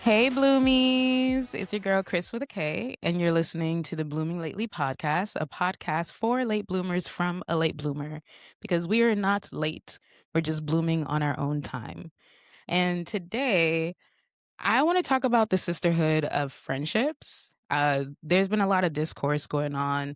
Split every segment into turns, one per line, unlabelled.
Hey, Bloomies! It's your girl, Chris with a K, and you're listening to the Blooming Lately podcast, a podcast for late bloomers from a late bloomer, because we are not late. We're just blooming on our own time. And today, I want to talk about the sisterhood of friendships. There's been a lot of discourse going on.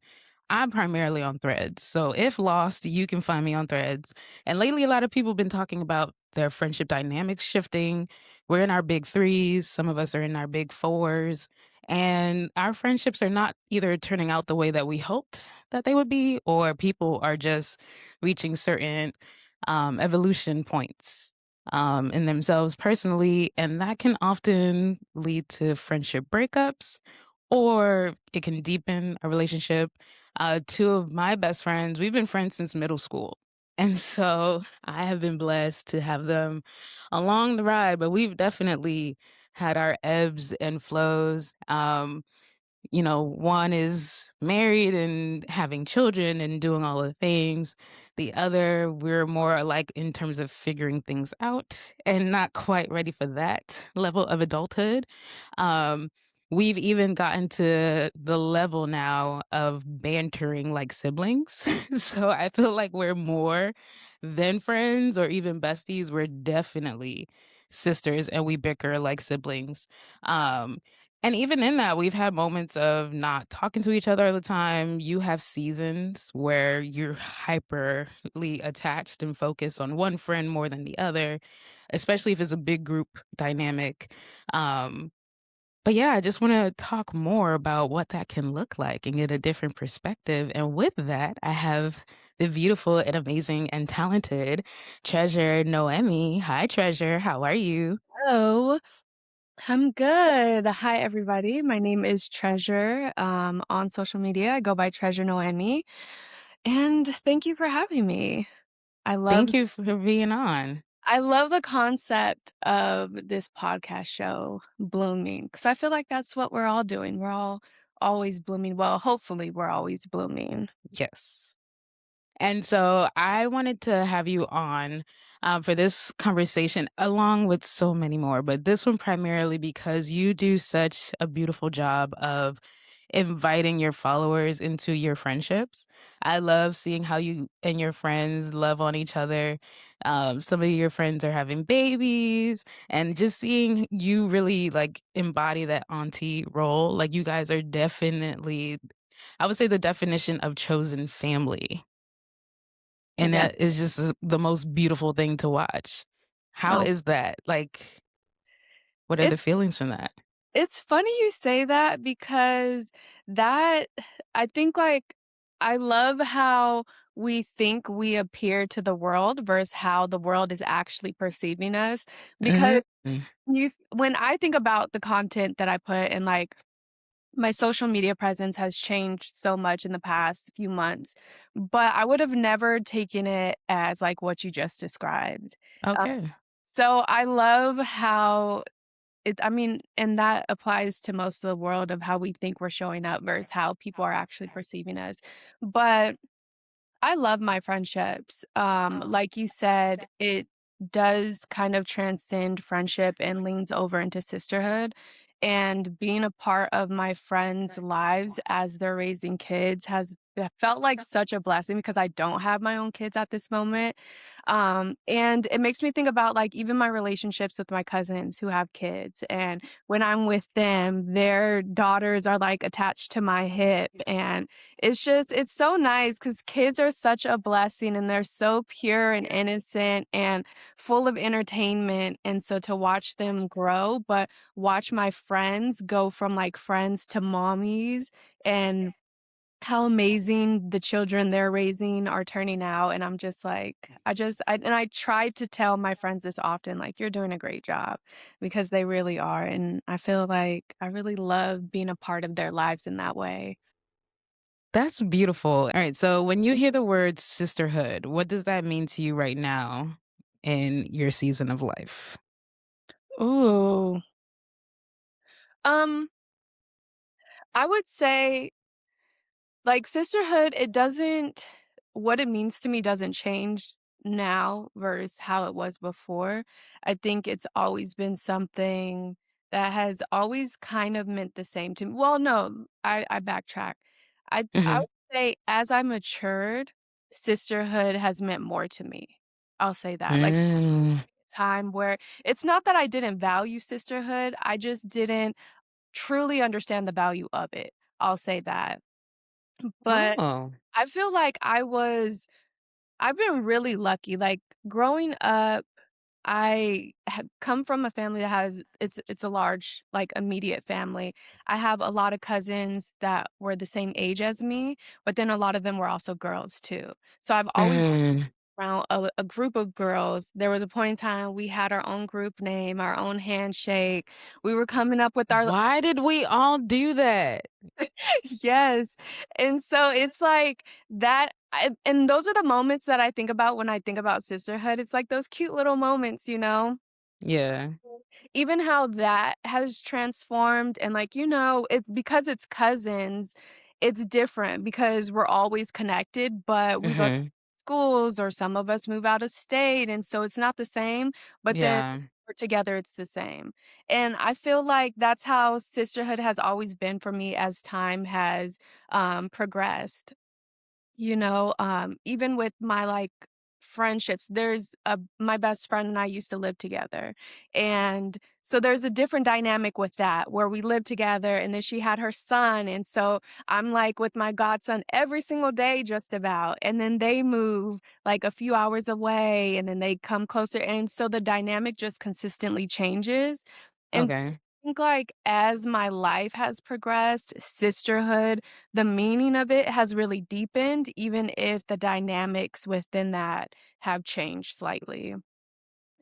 I'm primarily on Threads. So if lost, you can find me on Threads. And lately, a lot of people have been talking about their friendship dynamics shifting. We're in our big threes, some of us are in our big fours. And our friendships are not either turning out the way that we hoped that they would be, or people are just reaching certain evolution points in themselves personally. And that can often lead to friendship breakups or it can deepen a relationship. Two of my best friends, we've been friends since middle school. And so I have been blessed to have them along the ride, but we've definitely had our ebbs and flows. One is married and having children and doing all the things. The other, we're more alike in terms of figuring things out and not quite ready for that level of adulthood. Um, we've even gotten to the level now of bantering like siblings. So I feel like we're more than friends or even besties. We're definitely sisters and we bicker like siblings. Um, and even in that, we've had moments of not talking to each other all the time. You have seasons where you're hyperly attached and focused on one friend more than the other, especially if it's a big group dynamic. Um, but yeah, I just want to talk more about what that can look like and get a different perspective. And with that, I have the beautiful and amazing and talented Treasure Nohemi. Hi, Treasure. How are you?
Hello, I'm good. Hi, everybody. My name is Treasure. On social media, I go by Treasure Nohemi, and thank you for having me. I love
Thank you for being on.
I love the concept of this podcast show, blooming, because I feel like that's what we're all doing. We're all always blooming. Well, hopefully, we're always blooming.
Yes. And so I wanted to have you on for this conversation, along with so many more, but this one primarily because you do such a beautiful job of inviting your followers into your friendships. I love seeing how you and your friends love on each other. Some of your friends are having babies, and just seeing you really like embody that auntie role. Like, you guys are definitely, I would say, the definition of chosen family, and
Yeah.
that is just the most beautiful thing to watch. How
Oh,
is that? Like, what are the
it's
feelings from that?
It's funny you say that because that I think, like I love how we think we appear to the world versus how the world is actually perceiving us, because
Mhm.
you when I think about the content that I put and, like, my social media presence has changed so much in the past few months, but I would have never taken it as, like, what you just described. Uh,
Okay.
so I love how and that applies to most of the world of how we think we're showing up versus how people are actually perceiving us. But I love my friendships. Like you said, it does kind of transcend friendship and leans over into sisterhood. And being a part of my friends' lives as they're raising kids has felt like such a blessing because I don't have my own kids at this moment. And it makes me think about like even my relationships with my cousins who have kids. And when I'm with them, their daughters are like attached to my hip. And it's so nice because kids are such a blessing and they're so pure and innocent and full of entertainment, and so to watch them grow, but watch my friends go from, like, friends to mommies and how amazing the children they're raising are turning out, and I'm just like I try to tell my friends this often, like, "You're doing a great job," because they really are, and I feel like I really love being a part of their lives in that way.
That's beautiful. All right, so when you hear the word sisterhood, what does that mean to you right now in your season of life?
Ooh. Um, I would say, like, sisterhood, it doesn't what it means to me doesn't change now versus how it was before. I think it's always been something that has always kind of meant the same to me. Well, no, I backtrack. I
Mhm.
would say as I matured, sisterhood has meant more to me. I'll say that. Like
Mm.
time where it's not that I didn't value sisterhood, I just didn't truly understand the value of it. I'll say that. But
Oh.
I feel like I've been really lucky. Like growing up, I have come from a family that has it's a large, like, immediate family. I have a lot of cousins that were the same age as me, but then a lot of them were also girls too. So I've always
Mm.
been around a group of girls. There was a point in time we had our own group name, our own handshake. We were coming up with our
Why did we all do that?
yes. And so it's like that and those are the moments that I think about when I think about sisterhood. It's like those cute little moments, you know?
Yeah.
Even how that has transformed and, like, it because it's cousins, it's different because we're always connected, but we go to
Mhm.
schools or some of us move out of state, and so it's not the same, but then
Yeah.
we're together, it's the same. And I feel like that's how sisterhood has always been for me as time has, progressed. Even with my, like, friendships, there's a my best friend and I used to live together, and so there's a different dynamic with that, where we live together, and then she had her son, and so I'm, like, with my godson every single day just about, and then they move, like, a few hours away, and then they come closer, and so the dynamic just consistently changes, and
Okay.
I think, like, as my life has progressed, sisterhood the meaning of it has really deepened, even if the dynamics within that have changed slightly.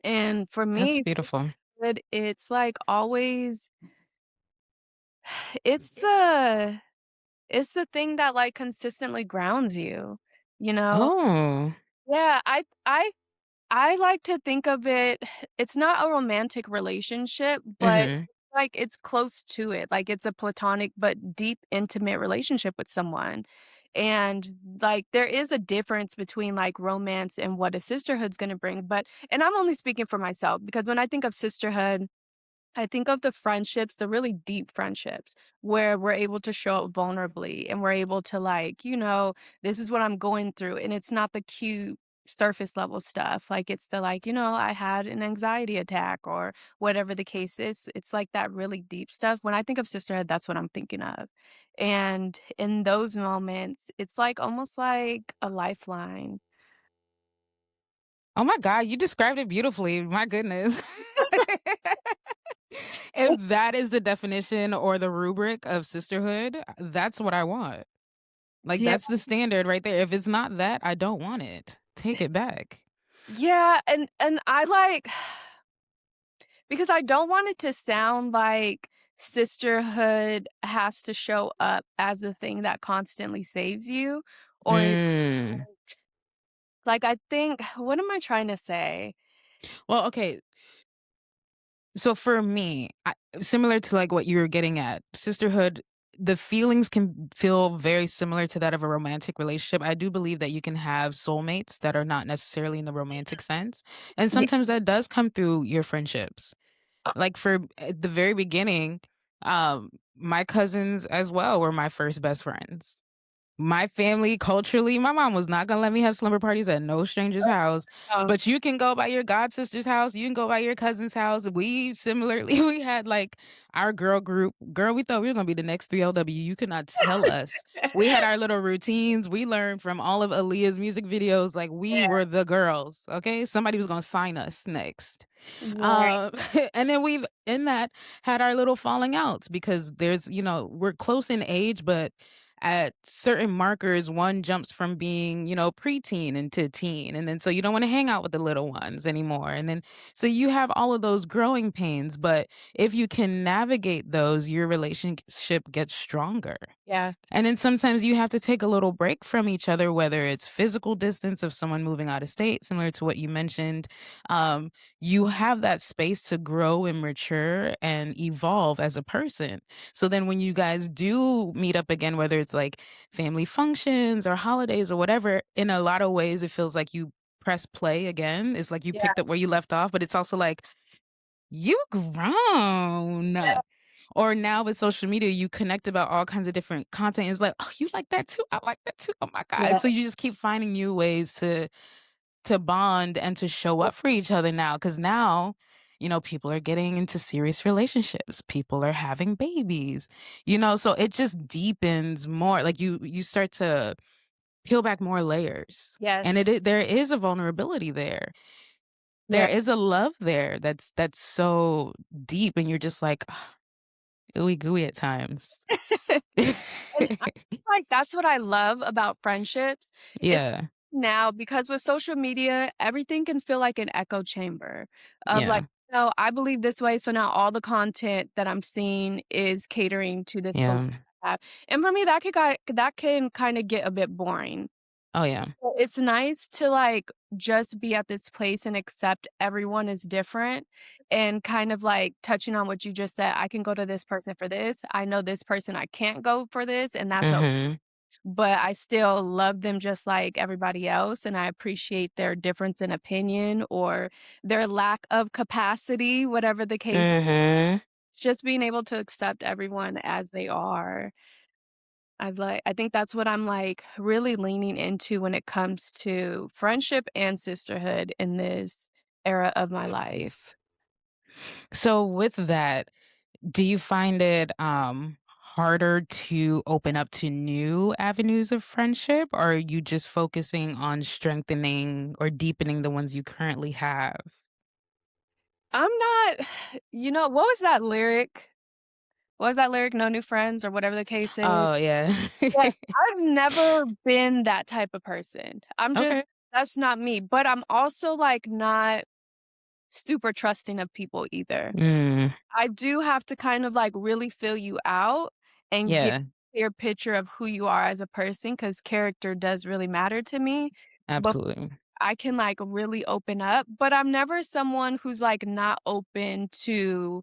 And for
That's
me,
beautiful.
it's like always it's the it's the thing that like consistently grounds you, you know?
Oh.
Yeah, I like to think of it it's not a romantic relationship, but,
Mhm.
like, it's close to it, like, it's a platonic but deep, intimate relationship with someone, and, like, there is a difference between, like, romance and what a sisterhood's gonna bring, but and I'm only speaking for myself, because when I think of sisterhood I think of the friendships, the really deep friendships where we're able to show up vulnerably and we're able to like, this is what I'm going through. And it's not the cute surface level stuff. Like it's the like, I had an anxiety attack or whatever the case is. It's like that really deep stuff. When I think of sisterhood, that's what I'm thinking of. And in those moments, it's like almost like a lifeline.
Oh my god, you described it beautifully. My goodness. If that is the definition or the rubric of sisterhood, that's what I want. Like,
Yeah.
that's the standard right there. If it's not that, I don't want it. Take it back.
Yeah. And I like because I don't want it to sound like sisterhood has to show up as the thing that constantly saves you, or
Mm.
like, I think what am I trying to say?
Well, okay. So for me, similar to like what you were getting at, sisterhood, the feelings can feel very similar to that of a romantic relationship. I do believe that you can have soulmates that are not necessarily in the romantic sense. And
Yeah.
sometimes that does come through your friendships. Like for at the very beginning, my cousins as well were my first best friends. My family, culturally, my mom was not gonna let me have slumber parties at no stranger's house,
Oh,
but you can go by your god sister's house, you can go by your cousin's house. We similarly we had, like, our girl group. Girl, we thought we were gonna be the next 3LW, you could not tell us. We had our little routines, we learned from all of Aaliyah's music videos, like, we
yeah,
were the girls, okay? Somebody was gonna sign us next.
right,
Um, and then we've in that had our little falling outs because we're close in age, but at certain markers, one jumps from being, preteen into teen. And then so you don't want to hang out with the little ones anymore. And then so you have all of those growing pains. But if you can navigate those, your relationship gets stronger.
yeah,
And then sometimes you have to take a little break from each other, whether it's physical distance of someone moving out of state, similar to what you mentioned. Um, you have that space to grow and mature and evolve as a person. So then when you guys do meet up again, whether it's like family functions or holidays or whatever, in a lot of ways, it feels like you press play again. It's like you
yeah,
picked up where you left off, but it's also like You grown. Or now with social media, you connect about all kinds of different content. It's like, "Oh, you like that too? I like that too. Oh my god."
Yeah.
So you just keep finding new ways to bond and to show up for each other now. Because now, people are getting into serious relationships. People are having babies, so it just deepens more. Like you start to peel back more layers. And
Yes.
there is a vulnerability there.
Yeah.
There is a love there that's so deep, and you're just like, ooey gooey at times.
And I feel like that's what I love about friendships is
Yeah,
now because with social media, everything can feel like an echo chamber of like,
yeah,
I believe this way, so now all the content that I'm seeing is catering to this belief
yeah.
I have. And for me, that can kind of get a bit boring.
Oh, yeah.
Well, it's nice to, like, just be at this place and accept everyone is different and kind of, like, touching on what you just said, I can go to this person for this, I know this person I can't go for this, and that's okay,
Mhm,
but I still love them just like everybody else, and I appreciate their difference in opinion or their lack of capacity, whatever the case.
mhm.
Just being able to accept everyone as they are. I think that's what I'm, like, really leaning into when it comes to friendship and sisterhood in this era of my life.
So with that, do you find it, harder to open up to new avenues of friendship, or are you just focusing on strengthening or deepening the ones you currently have?
I'm not what was that lyric? What was that lyric? "No new friends," or whatever the case is?
Oh, yeah.
Yeah, I've never been that type of person.
Okay.
That's not me, but I'm also, like, not super trusting of people either.
Mm,
I do have to kind of, like, really feel you out and get
yeah,
a clear picture of who you are as a person because character does really matter to me, but
absolutely.
I can, like, really open up, but I'm never someone who's, like, not open to,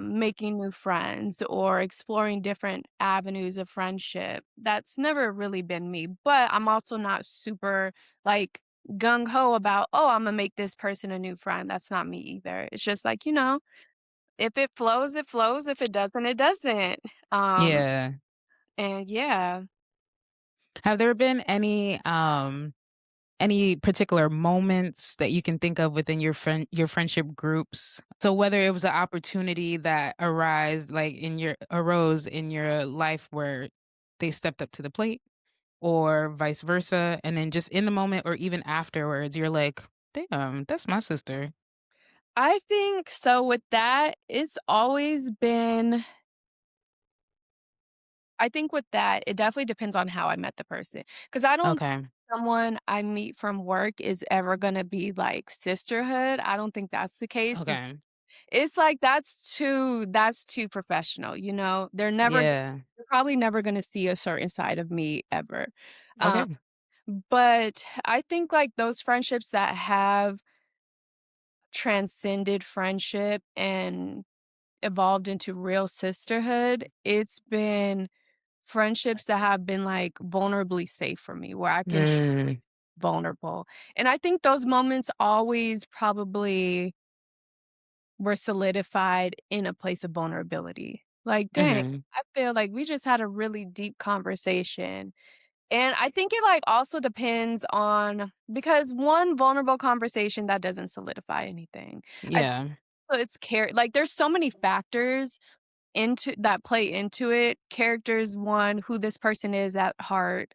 making new friends or exploring different avenues of friendship. That's never really been me, but I'm also not super, like, gung ho about, "Oh, Imma make this person a new friend." That's not me either. It's just like, if it flows, it flows. If it doesn't, it doesn't. Um,
Yeah.
and yeah.
Have there been any particular moments that you can think of within your friendship groups? So whether it was an opportunity that arose in your life where they stepped up to the plate or vice versa, and then just in the moment or even afterwards, you're like, "Damn, that's my sister."
I think so with that, it's always been I think with that, it definitely depends on how I met the person. Because I don't
Okay.
someone I meet from work is ever gonna be like sisterhood. I don't think that's the case.
Okay.
It's like that's too professional,
Yeah.
they're probably never gonna see a certain side of me ever. Um,
Okay.
but I think, like, those friendships that have transcended friendship and evolved into real sisterhood, it's been friendships that have been, like, vulnerably safe for me, where I can
Mm.
vulnerable, and I think those moments always probably were solidified in a place of vulnerability. Like, "Dang,
Mhm.
I feel like we just had a really deep conversation," and I think it, like, also depends on because one vulnerable conversation, that doesn't solidify anything. I think
Yeah.
it's like, there's so many factors into that play into it. Characters, one, who this person is at heart,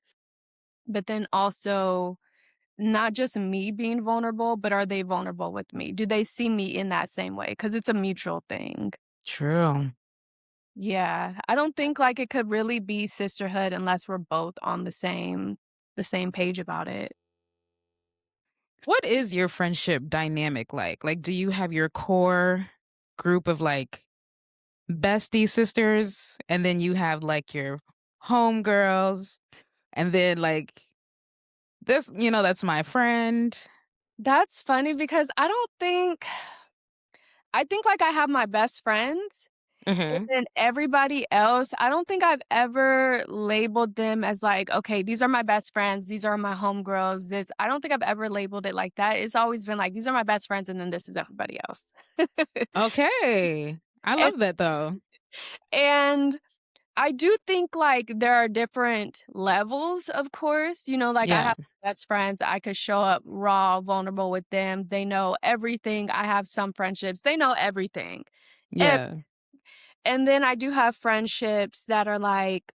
but then also not just me being vulnerable, but are they vulnerable with me? Do they see me in that same way? Because it's a mutual thing.
True.
Yeah, I don't think, like, it could really be sisterhood unless we're both on the same page about it.
What is your friendship dynamic like? Like, do you have your core group of, like, bestie sisters, and then you have, like, your homegirls, and then, like, that's my friend.
That's funny because I don't think I think, like, I have my best friends, And
Mhm.
then everybody else, I don't think I've ever labeled them as like, "Okay, these are my best friends, these are my homegirls, this" I don't think I've ever labeled it like that. It's always been like, "These are my best friends, and then this is everybody else."
Okay. I
And
love that though.
and I do think, like, there are different levels, of course, like, I
Yeah.
have best friends, I could show up raw, vulnerable with them, they know everything, I have some friendships, they know everything. Ev
Yeah.
and then I do have friendships that are, like,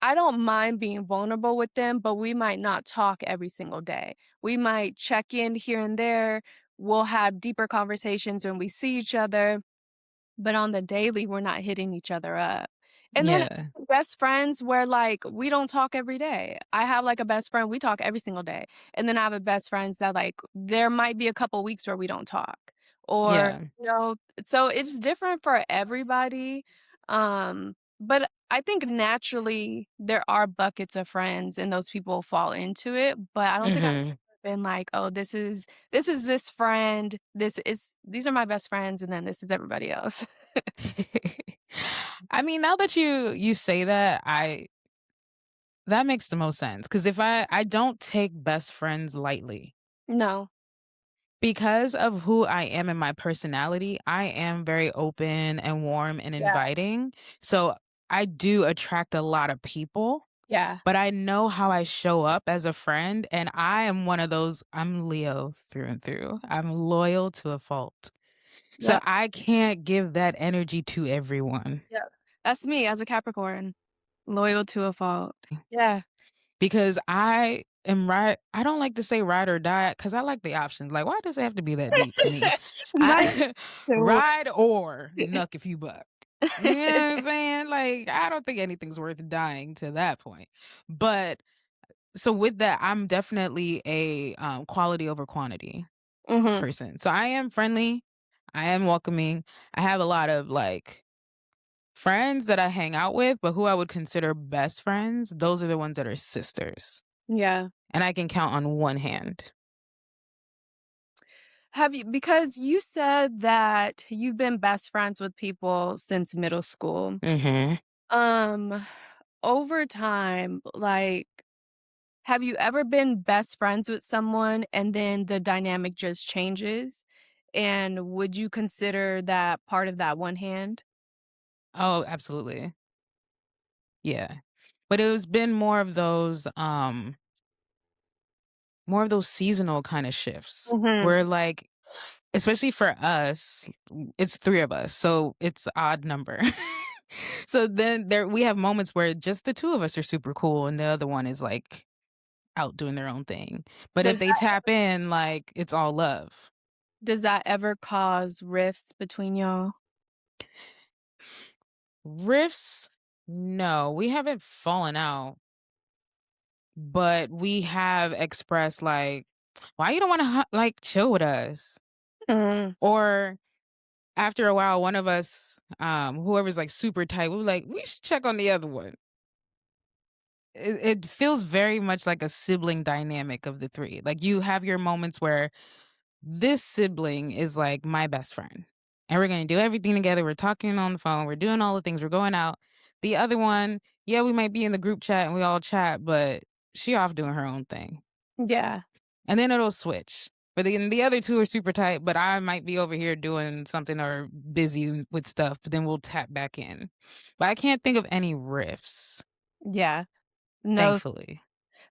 I don't mind being vulnerable with them, but we might not talk every single day. We might check in here and there, we'll have deeper conversations when we see each other, but on the daily, we're not hitting each other up. And then
Yeah.
best friends where, like, we don't talk every day. I have, like, a best friend, we talk every single day. And then I have a best friends that, like, there might be a couple weeks where we don't talk. Or,
Yeah.
so it's different for everybody. But I think naturally there are buckets of friends and those people fall into it, but I don't think I've
Mhm.
been like, "Oh, this friend, these are my best friends, and then this is everybody else."
I mean, now that you say that, I that makes the most sense. Because if I don't take best friends lightly.
No.
Because of who I am and my personality, I am very open and warm and
Yeah.
inviting. So, I do attract a lot of people,
Yeah.
but I know how I show up as a friend, and I am one of those I'm Leo through and through. I'm loyal to a fault. So,
Yep.
I can't give that energy to everyone.
Yep. That's me as a Capricorn, loyal to a fault. Yeah.
Because I don't like to say ride or die because I like the options. Like, why does it have to be that deep for me?
Mine
I
too.
ride or nuck if you buck. You know what I'm saying? Like, I don't think anything's worth dying to that point. But so with that, I'm definitely a quality over quantity
Mhm.
person. So I am friendly, I am welcoming. I have a lot of like friends that I hang out with, but who I would consider best friends, those are the ones that are sisters.
Yeah.
And I can count on one hand.
Have you because you said that you've been best friends with people since middle school.
Mhm.
Um, over time, like, have you ever been best friends with someone and then the dynamic just changes? And would you consider that part of that one hand?
Oh, absolutely. Yeah. But it was been more of those seasonal kinda shifts
Mhm.
where, like, especially for us, it's 3 of us, so it's odd number. So then there we have moments where just the 2 of us are super cool and the other one is, like, out doing their own thing. But if
Does
they
that
tap in, like, it's all love.
does that ever cause rifts between y'all?
Rifts, no, we haven't fallen out, but we have expressed, like, "Why you don't wanna like, chill with us?"
Mm.
Or after a while, one of us, whoever's, like, super tight, we were like, "We should check on the other one." It feels very much like a sibling dynamic of the 3. Like, you have your moments where this sibling is, like, my best friend, and we're gonna do everything together, we're talking on the phone, we're doing all the things, we're going out. The other one, yeah, we might be in the group chat and we all chat, but she off doing her own thing.
Yeah.
And then it'll switch. But then the other 2 are super tight, but I might be over here doing something or busy with stuff, but then we'll tap back in. But I can't think of any riffs,
Yeah. No,
thankfully.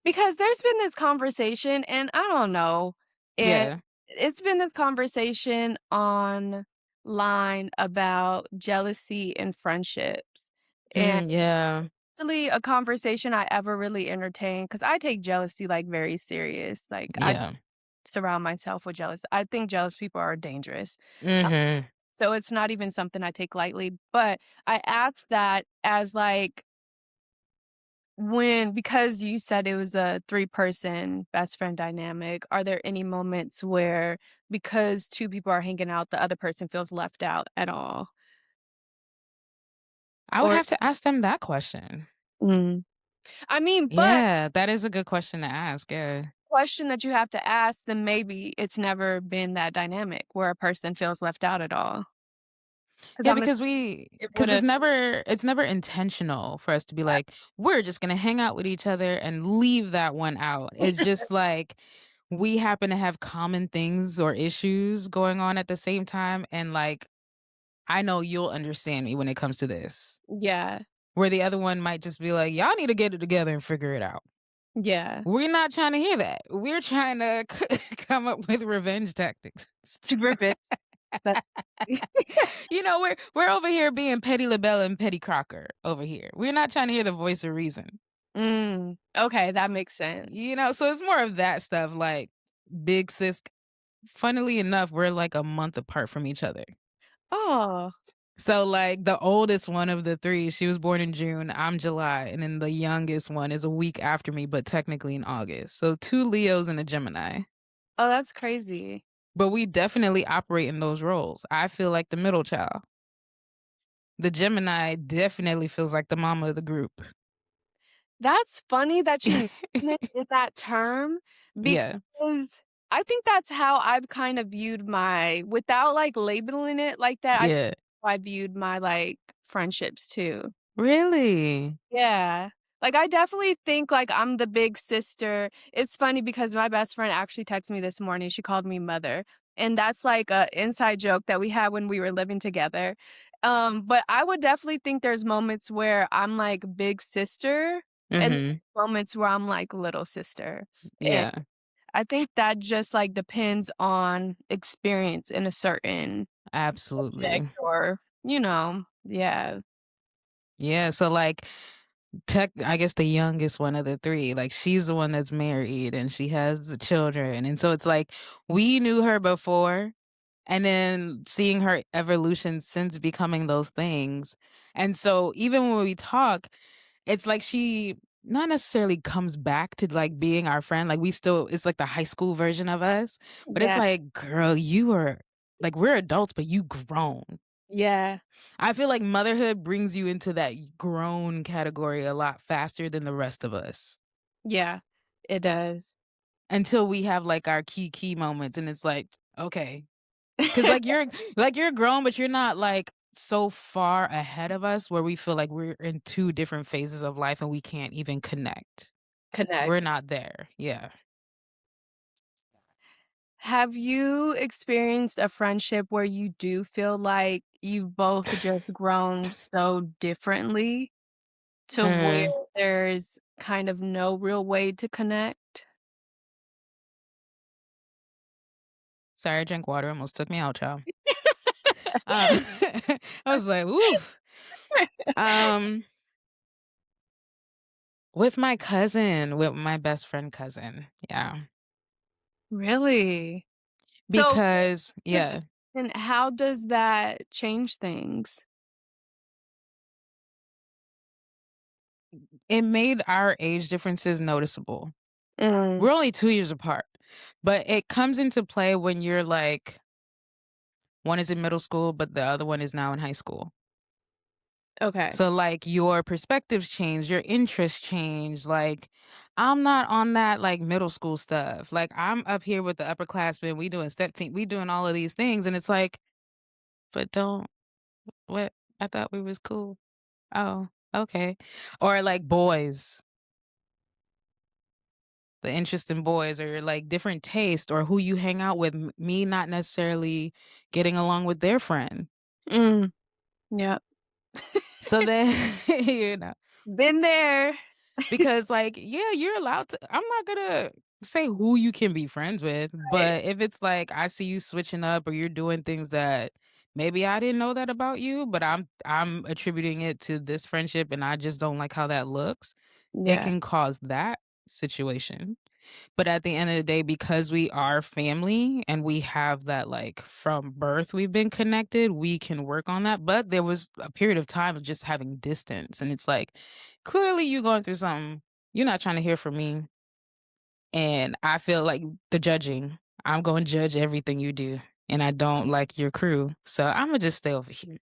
because there's been this conversation, and I don't know, and
Yeah.
it's been this conversation online about jealousy in friendships, and
Mm, yeah.
really a conversation I ever really entertained because I take jealousy, like, very serious, like, I
Yeah.
surround myself with I think jealous people are dangerous, uh,
Mhm.
so it's not even something I take lightly, but I asked that as, like, because you said it was a three-person best friend dynamic, are there any moments where because 2 people are hanging out, the other person feels left out at all?
I would
Or
have to ask them that question.
mm. I mean, but
Yeah, that is a good question to ask, yeah.
question that you have to ask, then maybe it's never been that dynamic where a person feels left out at all. 'Cause
Yeah,
I'm
because
assuming
we
it
because
would've
it's never intentional for us to be like, "We're just gonna hang out with each other and leave that one out." It's just like, we happen to have common things or issues going on at the same time, and, like, I know you'll understand me when it comes to this,
Yeah,
where the other one might just be like, "Y'all need to get it together and figure it out."
yeah.
We're not trying to hear that. We're trying to come up with revenge tactics.
To rip it, but
We're over here being Petty LaBelle and Petty Crocker over here. We're not trying to hear the voice of reason.
okay, that makes sense.
So it's more of that stuff, like big sis. Funnily enough, we're like a month apart from each other.
Oh,
So like the oldest one of the three, she was born in June, I'm July, and then the youngest one is a week after me, but technically in August. So two Leos and a Gemini.
oh, that's crazy.
But we definitely operate in those roles. I feel like the middle child. The Gemini definitely feels like the mama of the group.
That's funny that you mention it in that term
Yeah.
because I think that's how I've kind of viewed my without, like, labeling it like that, I think
Yeah.
I viewed my, like, friendships too.
Really?
Yeah. Like, I definitely think, like, I'm the big sister. It's funny because my best friend actually texted me this morning, she called me mother, and that's, like, a inside joke that we had when we were living together. But I would definitely think there's moments where I'm, like, big sister, and
Mhm.
moments where I'm, like, little sister, and
Yeah.
I think that just, like, depends on experience in a certain subject
Absolutely.
or, yeah.
Yeah, so, like, I guess the youngest one of the 3, like, she's the one that's married, and she has the children, and so it's like, we knew her before, and then seeing her evolution since becoming those things, and so even when we talk, it's like she not necessarily comes back to, like, being our friend, like, we still it's like the high school version of us, but it's
Yeah,
like, "Girl, you are" like, we're adults, but you grown.
yeah,
I feel like motherhood brings you into that grown category a lot faster than the rest of us
yeah, it does.
until we have, like, our key moments, and it's like, okay, because like, you're grown, but you're not, like, so far ahead of us where we feel like we're in 2 different phases of life and we can't even connect. We're
Connect.
not there. Yeah.
Have you experienced a friendship where you do feel like you've both just grown so differently to where
Mm.
there's kind of no real way to connect?
Sorry, I drank water, almost took me out, child. Uh, I was like, "Oof." Um, with my cousin, with my best friend cousin, yeah.
Really? So,
Because yeah,
and how does that change things?
it made our age differences noticeable.
Mm,
We're only 2 years apart, but it comes into play when you're, like one is in middle school, but the other one is now in high school.
okay.
So, like, your perspectives change, your interests change, like, I'm not on that, like, middle school stuff. Like, I'm up here with the upperclassmen, we doing step team, we doing all of these things, and it's like, "But don't what? I thought we was cool." "Oh, okay." Or, like, boys. The interest in boys or like different taste or who you hang out with, me not necessarily getting along with their friend.
Mm, yep.
So then, you know,
Been there.
because like, yeah, you're allowed to, I'm not gonna say who you can be friends with,
Right.
but if it's like I see you switching up or you're doing things that maybe I didn't know that about you, but I'm attributing it to this friendship and I just don't like how that looks, it
Yeah,
can cause that situation. But at the end of the day, because we are family and we have that, like, from birth, we've been connected, we can work on that. But there was a period of time of just having distance. And it's like, clearly you going through something. You're not trying to hear from me. And I feel like the judging, I'm going to judge everything you do. And I don't like your crew. So I'm going to just stay over here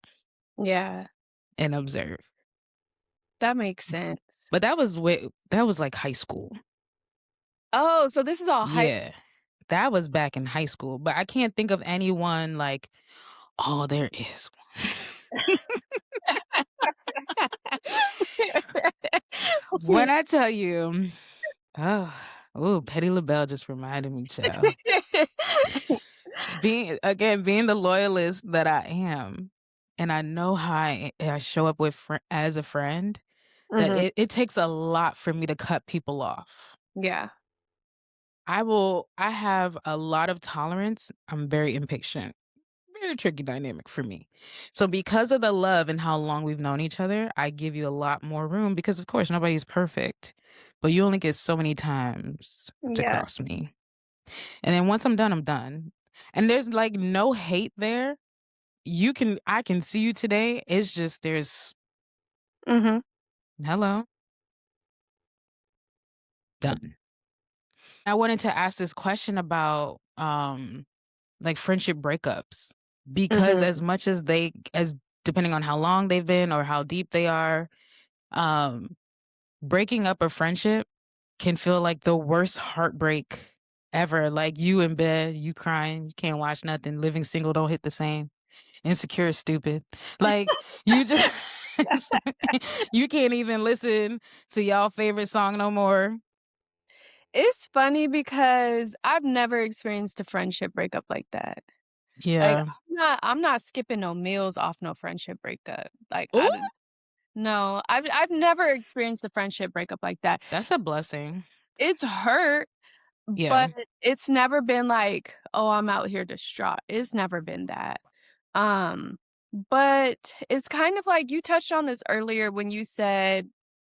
yeah,
and observe.
that makes sense.
But that was like high school.
Oh, so this is all high.
Yeah. That was back in high school. But I can't think of anyone like, oh, there is one. When I tell you, oh, ooh, Petty LaBelle just reminded me, child. Being the loyalist that I am, and I know how I show up with as a friend, that
Mhm.
it takes a lot for me to cut people off.
Yeah.
I have a lot of tolerance. I'm very impatient. Very tricky dynamic for me. So because of the love and how long we've known each other, I give you a lot more room because of course nobody's perfect. But you only get so many times to
Yeah.
cross me. And then once I'm done, I'm done. And there's like no hate there. I can see you today. It's just there's
Mhm.
hello, done. I wanted to ask this question about like friendship breakups because
Mhm.
as much as as depending on how long they've been or how deep they are, um breaking up a friendship can feel like the worst heartbreak ever. Like you in bed, you crying, you can't watch nothing, living single don't hit the same. Insecure is stupid. Like you just you can't even listen to y'all favorite song no more.
It's funny because I've never experienced a friendship breakup like that. Like,
Yeah.
I'm not skipping no meals off no friendship breakup. Like,
Ooh,
no, I've never experienced a friendship breakup like that.
that's a blessing.
It's hurt,
Yeah.
but it's never been like, "Oh, I'm out here distraught." It's never been that. Um, but it's kind of like you touched on this earlier when you said,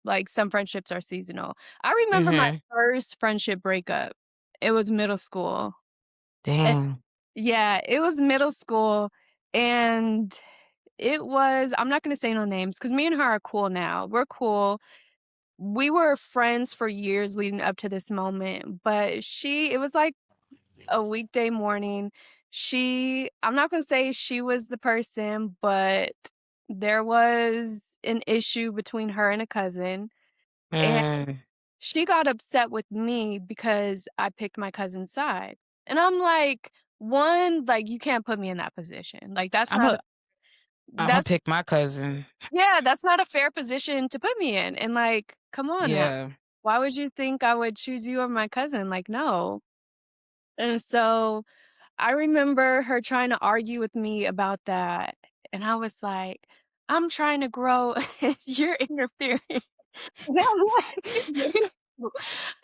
like, some friendships are seasonal. I remember my
Mhm.
first friendship breakup. It was middle school. And
Damn.
yeah, it was middle school, and it was I'm not gonna say no names because me and her are cool now. We're cool. We were friends for years leading up to this moment, but it was like a weekday morning. I'm not gonna say she was the person, but there was an issue between her and a cousin, and
Mm.
she got upset with me because I picked my cousin's side. And I'm like, 1, like, you can't put me in that position. Like,
Imma Imma
that's
pick my cousin.
yeah, that's not a fair position to put me in. And like, come on now.
Yeah.
Why would you think I would choose you over my cousin? Like, no. And so I remember her trying to argue with me about that, and I was like, "I'm trying to grow, and you're interfering." And I'm like,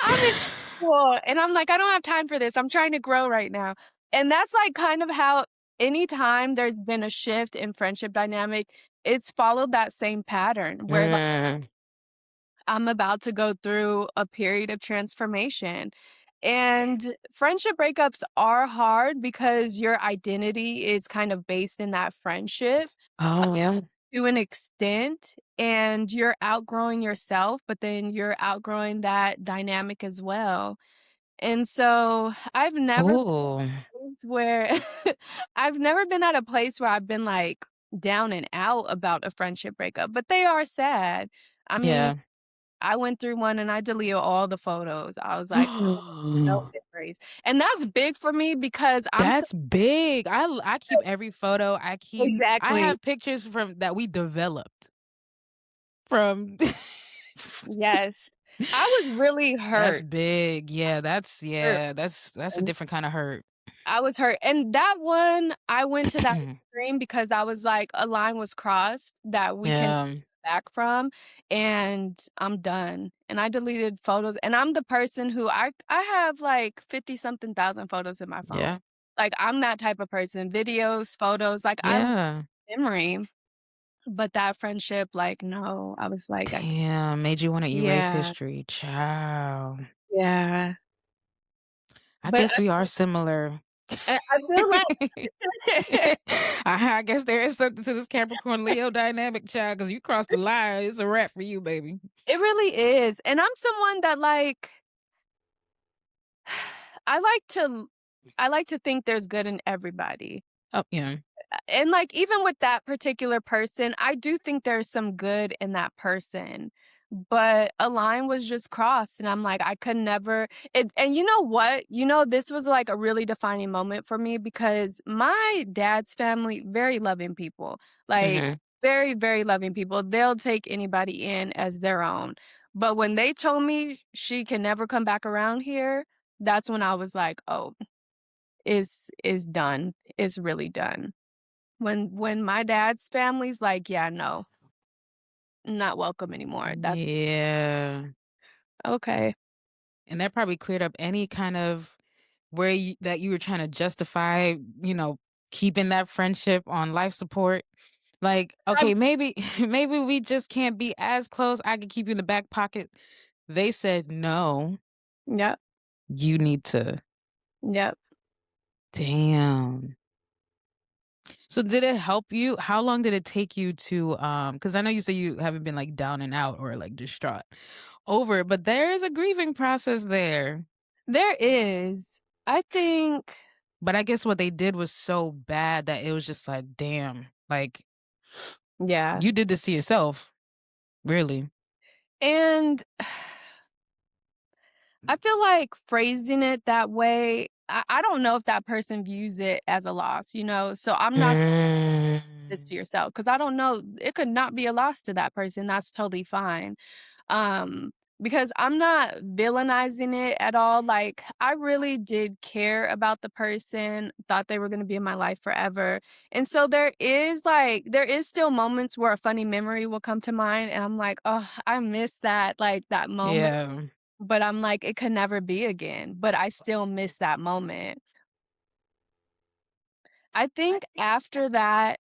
I'm in school, and I'm like, "I don't have time for this. I'm trying to grow right now." And that's, like, kind of how anytime there's been a shift in friendship dynamic, it's followed that same pattern where, like,
Mm.
I'm about to go through a period of transformation. And friendship breakups are hard because your identity is kind of based in that friendship
Oh, yeah.
to an extent, and you're outgrowing yourself, but then you're outgrowing that dynamic as well. And so I've never
Ooh.
where I've never been at a place where I've been like down and out about a friendship breakup, but they are sad. I mean,
Yeah.
I went through one and I deleted all the photos. I was like, "No memories." And that's big for me because
That's big. I keep every photo. I
exactly.
have pictures from that we developed from
Yes. I was really
That's
hurt,
big.
hurt,
That's a
and
different kind of hurt.
I was hurt, and that one, I went to that extreme because I was like, a line was crossed that we can
Yeah.
back from, and I'm done, and I deleted photos, and I'm the person who I have, like, 50 something thousand photos in my phone.
Yeah.
Like, I'm that type of person, videos, photos, like, I love
Yeah.
memory, but that friendship, like, no, I was like, I
Damn, made you wanna erase
yeah,
history. Child.
yeah,
I
but
guess we are similar.
I feel like
I guess there is something to this Capricorn Leo dynamic, child. Because you crossed the line, it's a wrap for you, baby.
it really is, and I'm someone that, like I like to I like to think there's good in everybody.
Oh, yeah.
And, like, even with that particular person, I do think there's some good in that person, but a line was just crossed, and I'm like, I could never and you know what? You know, this was, like, a really defining moment for me because my dad's family, very loving people, like,
Mhm.
very, very loving people. They'll take anybody in as their own. But when they told me she can never come back around here, that's when I was like, "Oh, is done. It's really done." When my dad's family's like, "Yeah, no, not welcome anymore." That's
Yeah.
okay.
And that probably cleared up any kind of where you that you were trying to justify, you know, keeping that friendship on life support. Like,
Um,
okay, maybe maybe we just can't be as close. I can keep you in the back pocket. They said, "No,
yep,
you need to."
yep.
Damn. So did it help you? How long did it take you to cuz I know you say you haven't been like down and out or like distraught over it, but there is a grieving process there.
There is. I think
But I guess what they did was so bad that it was just like, damn, like
yeah,
you did this to yourself, really.
and I feel like phrasing it that way, I don't know if that person views it as a loss, you know? So I'm not this to
Mm.
yourself because I don't know, it could not be a loss to that person, that's totally fine. Um, because I'm not villainizing it at all, like, I really did care about the person, thought they were gonna be in my life forever, and so there is still moments where a funny memory will come to mind, and I'm like, "Oh, I miss that, like, that moment,"
Yeah.
but I'm like, "It could never be again," but I still miss that moment. I think after that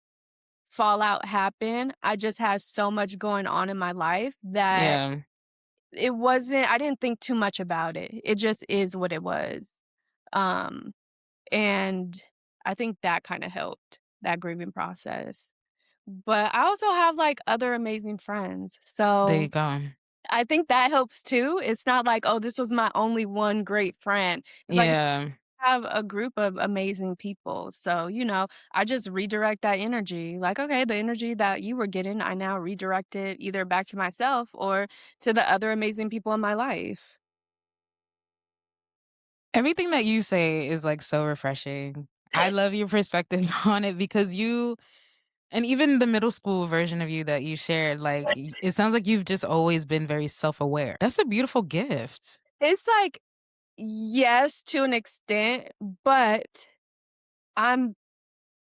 fallout happened, I just had so much going on in my life that
Yeah.
I didn't think too much about it. It just is what it was. Um, and I think that kinda helped, that grieving process. But I also have, like, other amazing friends,
There you
so
go.
I think that helps too. It's not like, "Oh, this was my only one great friend." It's like
Yeah.
have a group of amazing people. So, you know, I just redirect that energy. Like, okay, the energy that you were getting, I now redirect it either back to myself or to the other amazing people in my life.
Everything that you say is like so refreshing. I love your perspective on it because you and even the middle school version of you that you shared, like it sounds like you've just always been very self-aware. That's a beautiful gift.
It's like, yes, to an extent, but I'm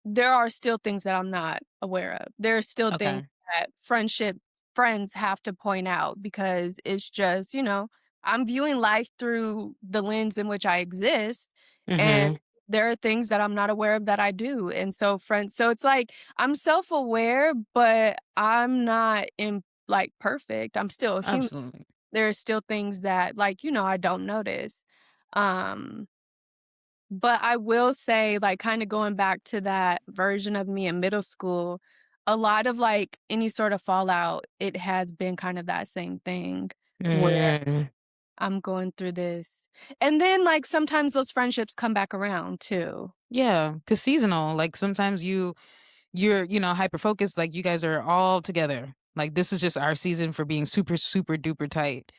there are still things that I'm not aware of. There are still things
Okay.
that friends have to point out because it's just, you know, I'm viewing life through the lens in which I exist, and
Mhm.
there are things that I'm not aware of that I do, and so it's like I'm self-aware, but I'm not like, perfect. I'm still a human.
Absolutely.
There are still things that, like, you know, I don't notice. Um but I will say, like, kinda going back to that version of me in middle school, a lot of, like, any sort of fallout, it has been kind of that same thing where
Mm.
I'm going through this. And then, like, sometimes those friendships come back around too.
Yeah, cause seasonal, like, sometimes you're, you know, hyper focused, like, you guys are all together. Like, this is just our season for being super, super duper tight.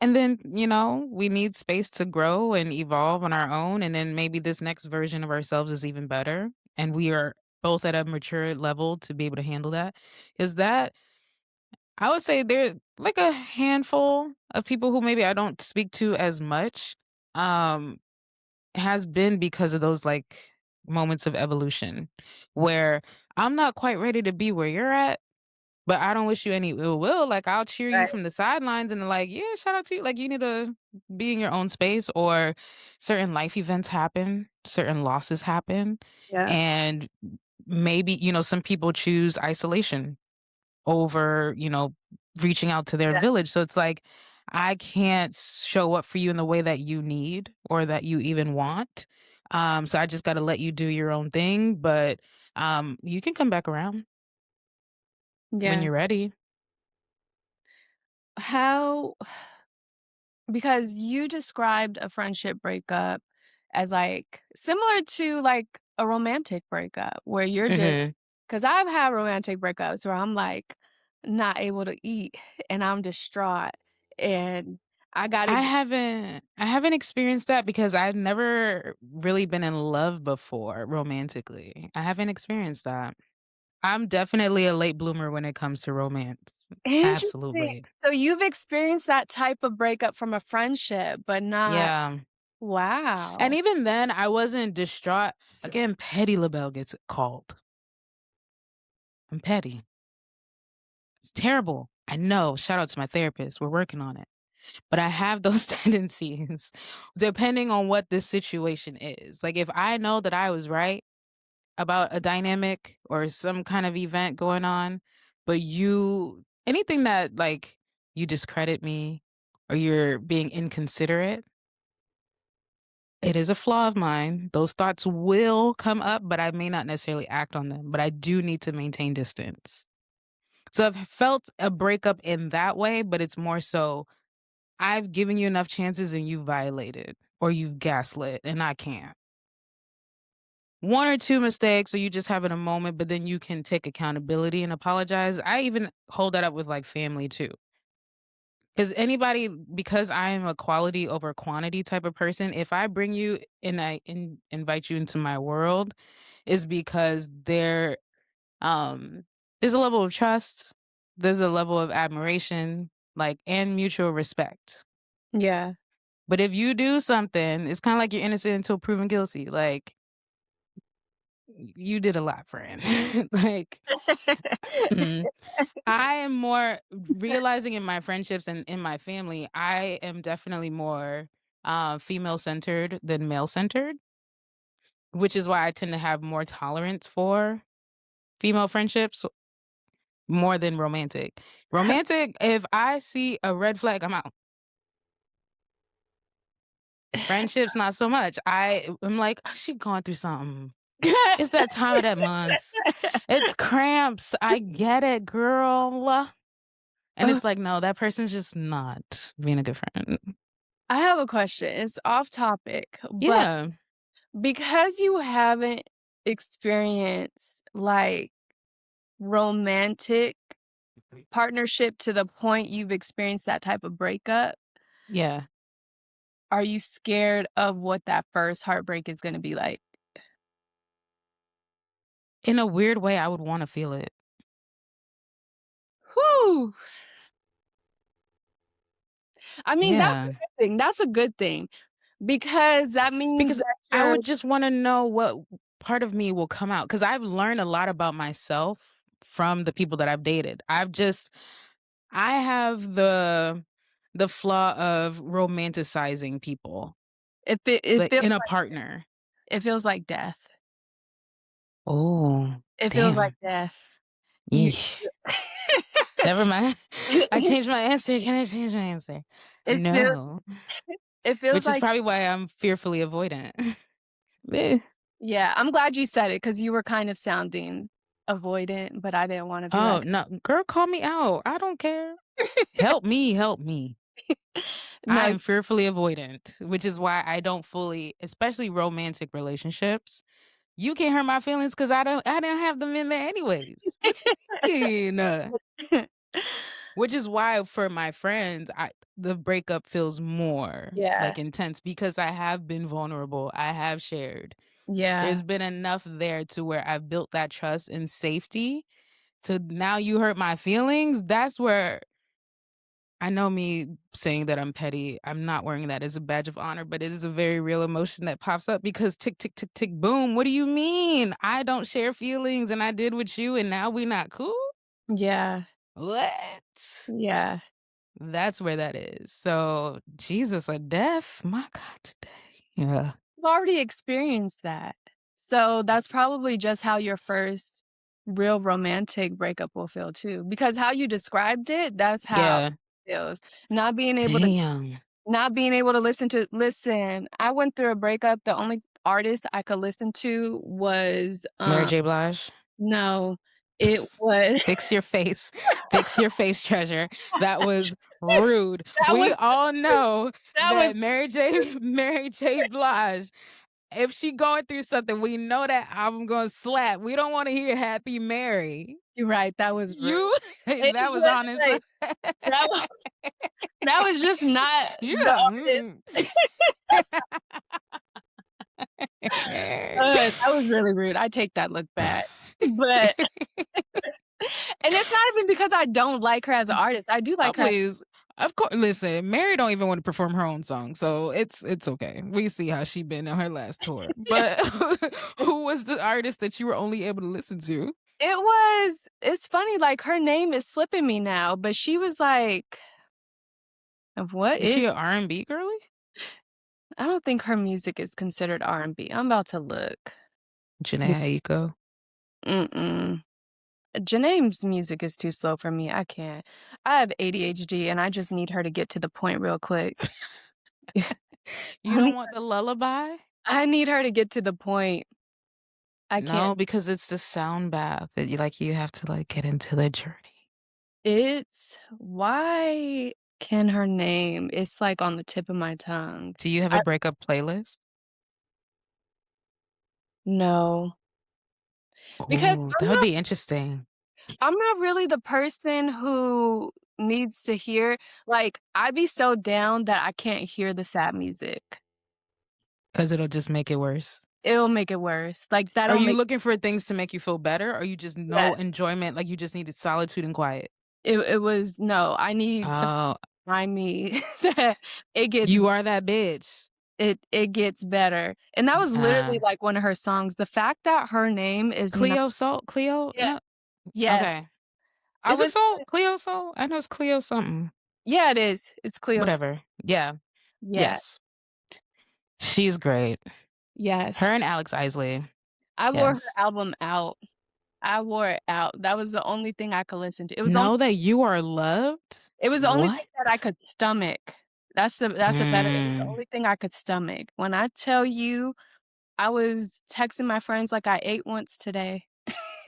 And then, you know, we need space to grow and evolve on our own, and then maybe this next version of ourselves is even better, and we are both at a mature level to be able to handle that. Is that I would say there like a handful of people who maybe I don't speak to as much, um, has been because of those, like, moments of evolution where I'm not quite ready to be where you're at, but I don't wish you any ill will, like, I'll cheer you
Right.
from the sidelines and, like, "Yeah, shout out to you." Like, you need to be in your own space or certain life events happen, certain losses happen,
Yeah.
and maybe, you know, some people choose isolation over, you know, reaching out to their
Yeah.
village. So it's like, I can't show up for you in the way that you need or that you even want. So I just got to let you do your own thing, but you can come back around when
Yeah.
you're ready.
How because you described a friendship breakup as, like, similar to, like, a romantic breakup where you're just
Mhm.
'cause I've had romantic breakups where I'm like, not able to eat, and I'm distraught, and I gotta
I haven't experienced that because I've never really been in love before romantically. I haven't experienced that. I'm definitely a late bloomer when it comes to romance.
Interesting.
Absolutely.
So you've experienced that type of breakup from a friendship, but not
Yeah. And
wow.
even then, I wasn't distraught. Again, petty LaBelle gets called. I'm petty. It's terrible. I know. Shout out to my therapist. We're working on it. But I have those tendencies depending on what the situation is. Like if I know that I was right about a dynamic or some kind of event going on, but anything that like you discredit me or you're being inconsiderate, it is a flaw of mine. Those thoughts will come up, but I may not necessarily act on them, but I do need to maintain distance. So I've felt a breakup in that way, but it's more so I've given you enough chances and you violated or you gaslit and I can't. One or two mistakes or you just having a moment, but then you can take accountability and apologize. I even hold that up with like family too. Because I am a quality over quantity type of person, if I bring you and invite you into my world, is because um there's a level of trust, there's a level of admiration, like and mutual respect.
Yeah.
But if you do something, it's kind of like you're innocent until proven guilty. Like you did a lot, friend. Like mhm. I am more realizing in my friendships and in my family, I am definitely more female centered than male centered, which is why I tend to have more tolerance for female friendships more than romantic. Romantic, if I see a red flag, I'm out. Friendships, not so much. I'm like, oh, she going through something. It's that time of that month. It's cramps. I get it, girl. And
Uh,
it's like, no, that person's just not being a good friend.
I have a question. It's off topic, but
Yeah.
because you haven't experienced like romantic partnership to the point you've experienced that type of breakup,
Yeah.
are you scared of what that first heartbreak is gonna be like?
In a weird way, I would wanna feel it.
Whew. I mean, that's a
Yeah.
good thing. That's a good thing because that means
Because
that
I
you're
would just wanna know what part of me will come out. Because 'cause I've learned a lot about myself from the people that I've dated. I have the flaw of romanticizing people,
it
like,
feels
in a
like
partner.
it feels like death.
Oh,
It feels like
damn.
death. You
Yeesh. Never mind. I changed my answer. Can I change my answer?
it feels
No.
it feels
Which is
like
probably why I'm fearfully avoidant. Eh.
yeah, I'm glad you said it because you were kind of sounding avoidant, but I didn't wanna be
Oh,
like
no. Girl, call me out. I don't care. Help me, help me. I
no,
am fearfully avoidant, which is why I don't fully, especially romantic relationships. You can't hurt my feelings because I didn't have them in there anyways. What you mean? Which is why for my friends, the breakup feels more
Yeah,
like intense because I have been vulnerable. I have shared.
yeah,
There's been enough there to where I've built that trust and safety to now you hurt my feelings. That's where I know me saying that I'm petty. I'm not wearing that as a badge of honor, but it is a very real emotion that pops up because tick, tick, tick, tick, boom. What do you mean? I don't share feelings and I did with you and now we not cool?
yeah,
What?
yeah.
That's where that is. So, Jesus, a death? My God, today. Yeah.
You've already experienced that. So that's probably just how your first real romantic breakup will feel too, because how you described it, that's how
Yeah.
it feels. Not being able to
Damn.
listen, I went through a breakup, the only artist I could listen to was,
Mary J. Blige.
no, it was
Fix your face. Fix your face, Treasure. That was rude.
that
We
was
all know
that
that
was
Mary J. Mary J. Blige, if she going through something, we know that album gonna slap. We don't want to hear Happy Mary.
You're right, that was rude.
You that
It's
was honest.
like, that wa that was just not the
Yeah.
artist. That was really rude. I take that look back. But and it's not even because I don't like her as an artist. I do
Oh,
like her.
please. Of course, listen, Mary don't even want to perform her own song, so it's okay. We see how she been on her last tour. But who was the artist that you were only able to listen to?
It's funny, like, her name is slipping me now, but she was like what
Is
is
she an R&B girly?
I don't think her music is considered R&B. I'm about to look.
Janae Aiko.
Mm-mm. Janae's music is too slow for me, I can't. I have ADHD, and I just need her to get to the point real quick.
You
I
don't
need
want the lullaby?
I need her to get to the point. I
No,
can't.
because it's the sound bath that you have to, like, get into the journey.
It's why can her name it's, like, on the tip of my tongue.
Do you have
I
a breakup playlist?
no. Because
Oh, that would be interesting
I'm not really the person who needs to hear like, I be so down that I can't hear the sad music.
because 'cause it'll just make it worse.
It'll make it worse. Like,
Are
that'll
you
make
looking for things to make you feel better, or you just
yeah.
no enjoyment, like, you just needed solitude and quiet?
It was no, I need some
Oh,
remind me that it gets
you are that bitch.
it gets better. And that was literally,
Uh,
like, one of her songs. The fact that her name is not
Cleo Soul Cleo?
yeah,
No?
yes.
Okay.
I
Is it
was
Soul? Cleo Soul? I know it's Cleo something.
yeah, it is. It's Cleo's
Whatever. Yeah.
yeah,
Yes. She's great. Her
yes.
and Alex Isley.
I wore her
Yes.
album out. I wore it out. That was the only thing I could listen to.
Know that you are loved?
It was the only thing
What?
that I could stomach. That's a better it was the
Mm.
only thing I could stomach. When I tell you, I was texting my friends like, "I ate once today."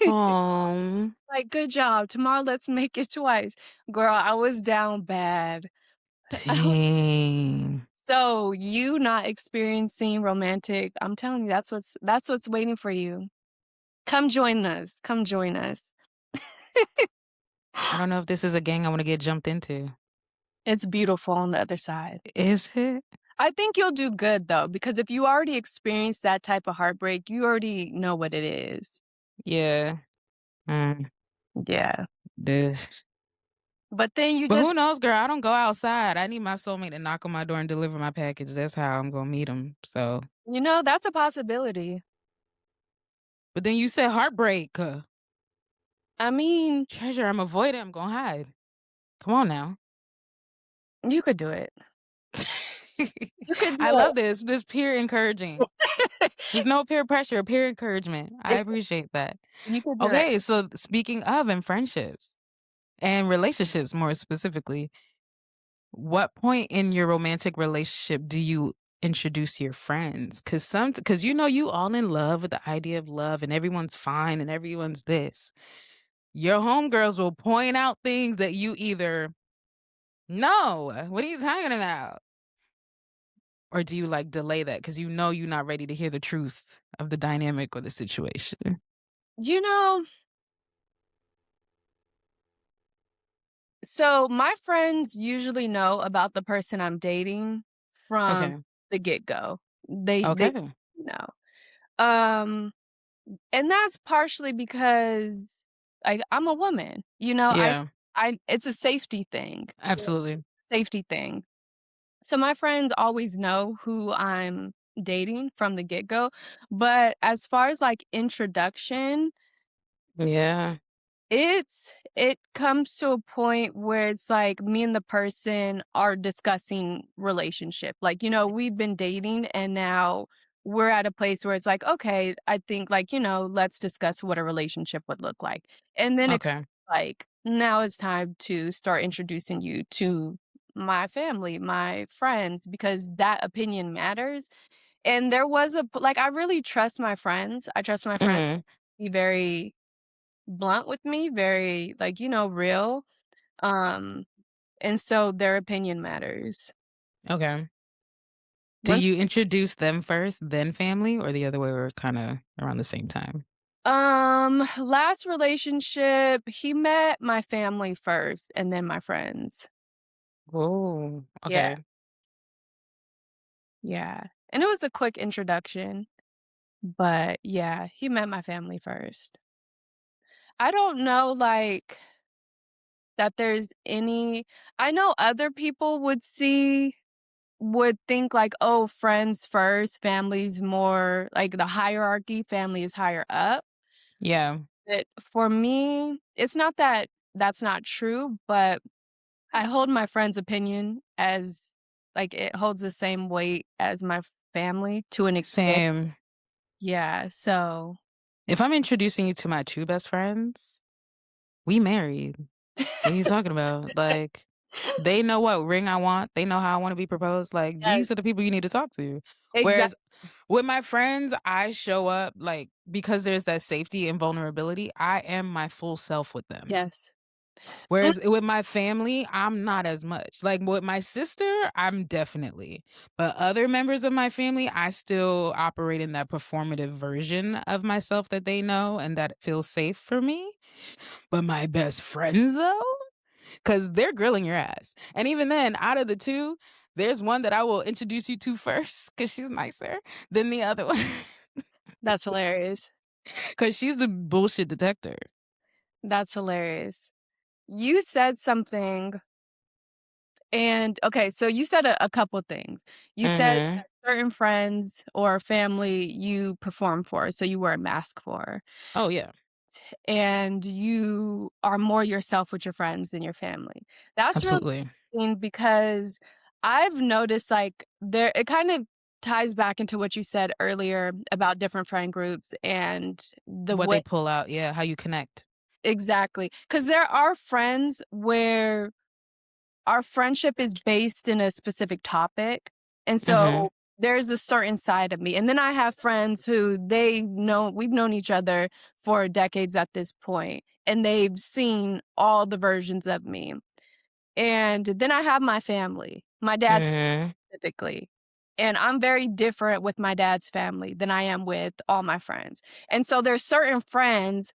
Aw.
Like, "Good job. Tomorrow, let's make it twice." Girl, I was down bad. I was
Dang.
so, you not experiencing romantic I'm telling you, that's what's waiting for you. Come join us. Come join us.
I don't know if this is a gang I wanna get jumped into.
It's beautiful on the other side.
Is it?
I think you'll do good though, because if you already experienced that type of heartbreak, you already know what it is.
Yeah. Mm.
Yeah.
This.
But then you
But who
just
knows, girl? I don't go outside. I need my soulmate to knock on my door and deliver my package. That's how I'm gonna meet him. So,
that's a possibility.
but then you said heartbreak.
I mean,
Treasure, I'm avoiding. I'm gonna hide. Come on now.
you could do it. You could
I
do
love this peer encouraging.
it.
There's no peer pressure, peer encouragement. I
It's
appreciate that.
you could do it.
Okay, so speaking of in friendships and relationships more specifically, what point in your romantic relationship do you introduce your friends? Cause you all in love with the idea of love and everyone's fine and everyone's this. Your homegirls will point out things that you either no, what are you talking about? Or do you like delay that because you're not ready to hear the truth of the dynamic or the situation?
You know, so my friends usually know about the person I'm dating from
Okay.
the get-go. They
Okay.
know. Um, and that's partially because I'm a woman,
Yeah,
I it's a safety thing.
absolutely.
Safety thing. So my friends always know who I'm dating from the get-go, but as far as, like, introduction,
Yeah.
it comes to a point where it's like me and the person are discussing relationship. Like, we've been dating and now we're at a place where it's like, okay, I think like, let's discuss what a relationship would look like. And then it
Okay.
like now it's time to start introducing you to my family, my friends, because that opinion matters. And there was like I really trust my friends. I trust my friends
Mhm.
to be very blunt with me, very, like, real, um, and so their opinion matters.
Okay. Do
Once
you introduce them first, then family, or the other way, or kinda around the same time?
Last relationship, he met my family first and then my friends.
Oh,
Yeah,
okay.
yeah. And it was a quick introduction, but yeah, he met my family first. I don't know, like, that there's any I know other people would think like, "Oh, friends first, family's more like the hierarchy, family is higher up."
Yeah,
But for me, it's not that that's not true, but I hold my friend's opinion as like, it holds the same weight as my family to an extent.
same.
Yeah, so
If I'm introducing you to my 2 best friends, we married. What are you talking about? Like, they know what ring I want, they know how I wanna be proposed, like,
Yes,
these are the people you need to talk to.
exact
Whereas with my friends, I show up, like, because there's that safety and vulnerability, I am my full self with them.
yes. Mm,
Whereas with my family, I'm not as much. Like, with my sister, I'm definitely. But other members of my family, I still operate in that performative version of myself that they know and that feels safe for me. But my best friends, though? 'Cause they're grilling your ass. And even then, out of the 2, there's one that I will introduce you to first, cause she's nicer than the other one,
that's hilarious.
cause she's the bullshit detector.
That's hilarious. You said something and okay, so you said a couple things. You said
Mhm.
that certain friends or family you perform for, so you wear a mask for,
Oh, yeah.
and you are more yourself with your friends than your family. That's really
Absolutely.
interesting because I've noticed, like, there it kind of ties back into what you said earlier about different friend groups and the
What they
way
pull out, yeah, how you connect.
exactly, because there are friends where our friendship is based in a specific topic, and
Mhm.
so there's a certain side of me, and then I have friends who we've known each other for decades at this point, and they've seen all the versions of me, and then I have my family, my dad's
Mhm.
specifically, and I'm very different with my dad's family than I am with all my friends, and so there's certain friends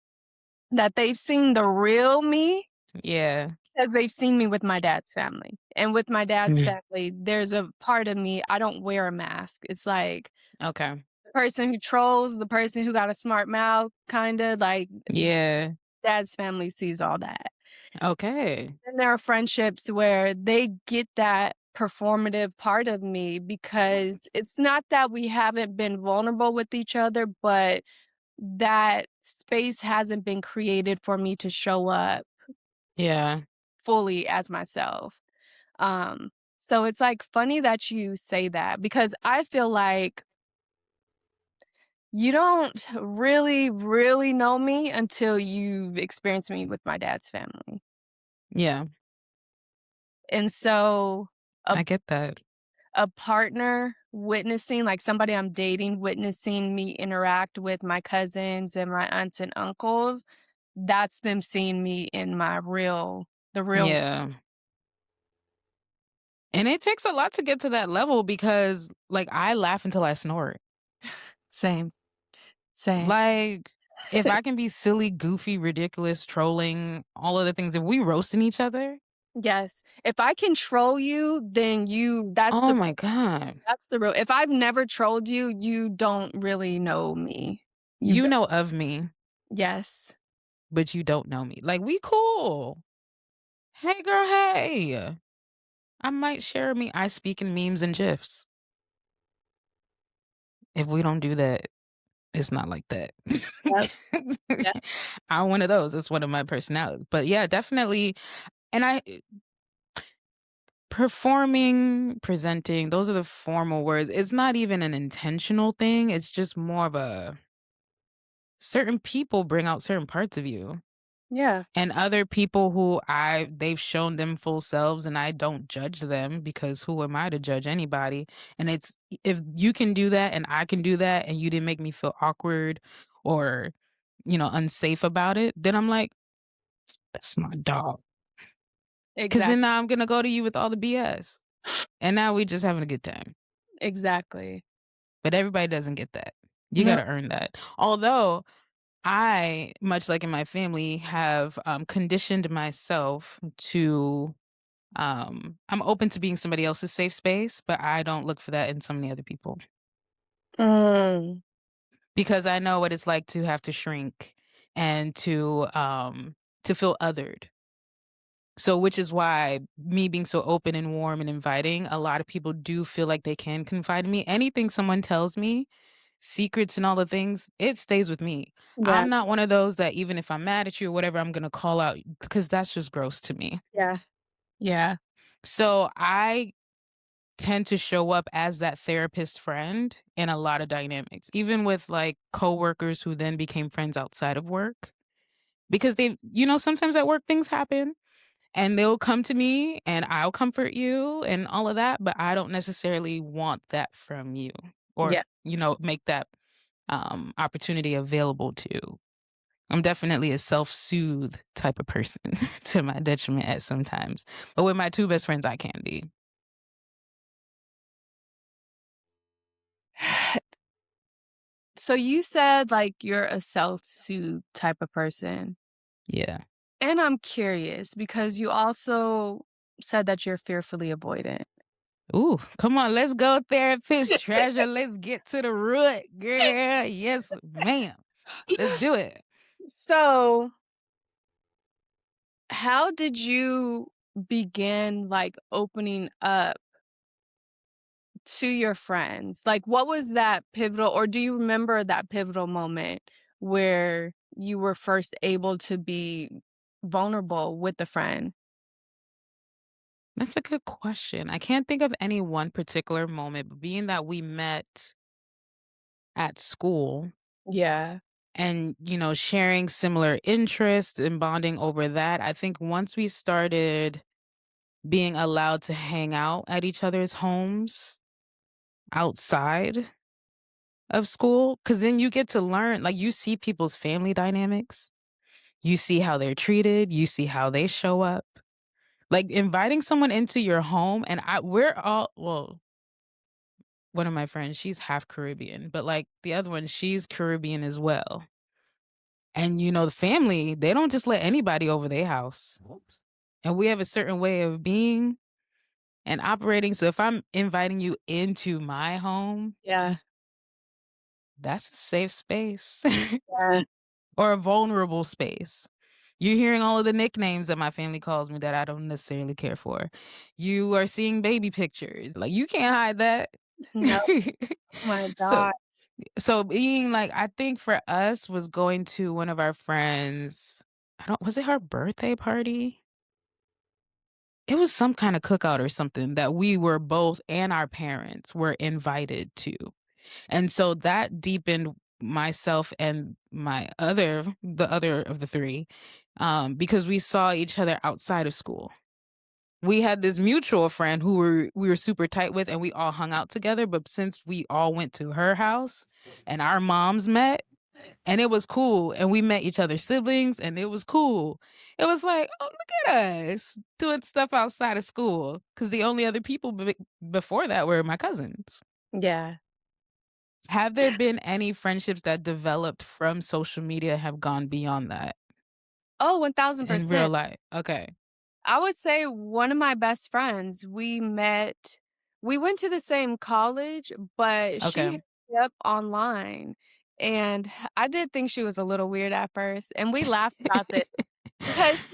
that they've seen the real me
Yeah.
'cause they've seen me with my dad's family, and with my dad's
Mhm.
family, there's a part of me I don't wear a mask. It's like
Okay.
the person who trolls, the person who got a smart mouth, kinda like
Yeah.
dad's family sees all that.
Okay.
Then there are friendships where they get that performative part of me because it's not that we haven't been vulnerable with each other, but that space hasn't been created for me to show up
Yeah.
fully as myself. So it's, like, funny that you say that because I feel like you don't really, really know me until you've experienced me with my dad's family.
Yeah.
And so a
I get that.
a partner witnessing, like, somebody I'm dating witnessing me interact with my cousins and my aunts and uncles, that's them seeing me in my the real
Yeah. And it takes a lot to get to that level because, like, I laugh until I snort.
same, same.
Like, if I can be silly, goofy, ridiculous, trolling, all of the things, if we roasting each other,
Yes. If I control you, then
oh my god.
that's the real if I've never trolled you, you don't really know me. You
You
don't
know of me,
yes.
but you don't know me. Like, we cool. Hey, girl, hey. I might share me I speak in memes and GIFs. If we don't do that, it's not like that.
Yep, yep.
I'm one of those. It's one of my personalities. But yeah, definitely. And performing, presenting, those are the formal words. It's not even an intentional thing. It's just more of a certain people bring out certain parts of you.
Yeah,
And other people who they've shown them full selves and I don't judge them because who am I to judge anybody? And it's if you can do that and I can do that and you didn't make me feel awkward or, unsafe about it, then I'm like, that's my dog. Cause then
exactly,
now I'm gonna go to you with all the BS. And now we just having a good time.
exactly.
But everybody doesn't get that. You
No,
gotta earn that. Although I, much like in my family, have conditioned myself to I'm open to being somebody else's safe space, but I don't look for that in so many other people
Mm,
because I know what it's like to have to shrink and to feel othered. So which is why me being so open and warm and inviting, a lot of people do feel like they can confide in me. Anything someone tells me, secrets and all the things, it stays with me.
yeah,
I'm not one of those that even if I'm mad at you or whatever, I'm gonna call out because that's just gross to me.
yeah, yeah,
So I tend to show up as that therapist friend in a lot of dynamics, even with like coworkers who then became friends outside of work. Because sometimes at work things happen and they'll come to me and I'll comfort you and all of that, but I don't necessarily want that from you or,
yeah.
make that opportunity available to you. I'm definitely a self-soothe type of person to my detriment at sometimes. But with my two best friends, I can be.
So you said, like, you're a self-soothe type of person,
Yeah.
and I'm curious because you also said that you're fearfully avoidant.
Ooh, come on, let's go, therapist treasure. Let's get to the root, girl. Yes, ma'am. Let's do it.
So, how did you begin, like, opening up to your friends? Like, what was that pivotal or do you remember that pivotal moment where you were first able to be vulnerable with a friend?
That's a good question. I can't think of any one particular moment, but being that we met at school
Yeah.
and, sharing similar interests and bonding over that, I think once we started being allowed to hang out at each other's homes outside of school, because then you get to learn, like, you see people's family dynamics, you see how they're treated, you see how they show up. Like, inviting someone into your home and we're all well, one of my friends, she's half Caribbean, but, like, the other one, she's Caribbean as well. And, the family, they don't just let anybody over their house. Oops. And we have a certain way of being and operating, so if I'm inviting you into my home,
Yeah.
that's a safe space
Yeah.
or a vulnerable space. You're hearing all of the nicknames that my family calls me that I don't necessarily care for. You are seeing baby pictures, like, you can't hide that.
No. Oh my
So
god.
so being like I think for us was going to one of our friends I don't was it her birthday party? It was some kinda cookout or something that we were both and our parents were invited to. And so that deepened myself and the other of the 3, because we saw each other outside of school. We had this mutual friend who we were super tight with, and we all hung out together, but since we all went to her house and our moms met, and it was cool, and we met each other's siblings, and it was cool. It was like, "Oh, look at us doing stuff outside of school," because the only other people before that were my cousins.
Yeah.
Have there been any friendships that developed from social media have gone beyond that
Oh,
in real
1000%.
life? Okay.
I would say one of my best friends, we went to the same college, but she
Okay.
hit me up online, and I did think she was a little weird at first, and we laughed about this because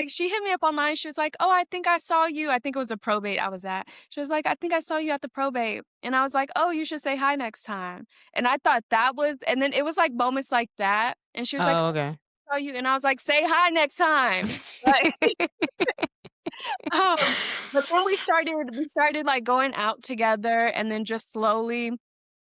she hit me up online, she was like, "Oh, I think I saw you." I think it was a probate I was at. She was like, "I think I saw you at the probate." And I was like, "Oh, you should say hi next time." And I thought that was and then it was, like, moments like that, and she was like,
Oh,
"Oh,
okay.
I saw you." And I was like, "Say hi next time." Like, um, but then we started, like, going out together, and then just slowly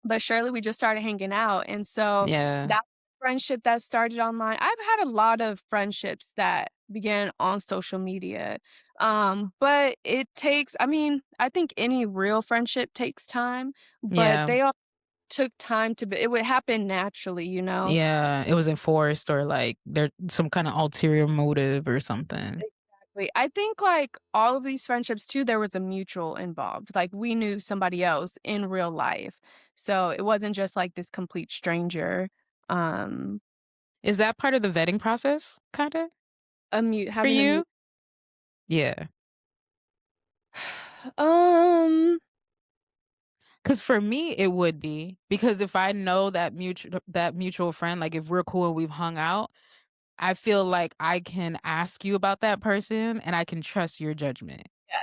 but surely we just started hanging out, and so
Yeah.
that friendship that started online I've had a lot of friendships that began on social media, but it takes I mean, I think any real friendship takes time, but
Yeah.
they all took time to be it would happen naturally, you know?
Yeah, it was enforced or, like, there's some kinda ulterior motive or something.
Exactly. I think, like, all of these friendships too, there was a mutual involved, like, we knew somebody else in real life, so it wasn't just, like, this complete stranger, um
Is that part of the vetting process, kinda,
A mute
for
having a
you?
mute.
Yeah.
Um,
'Cause for me, it would be, because if I know that mutual friend, like, if we're cool and we've hung out, I feel like I can ask you about that person and I can trust your judgment.
yeah.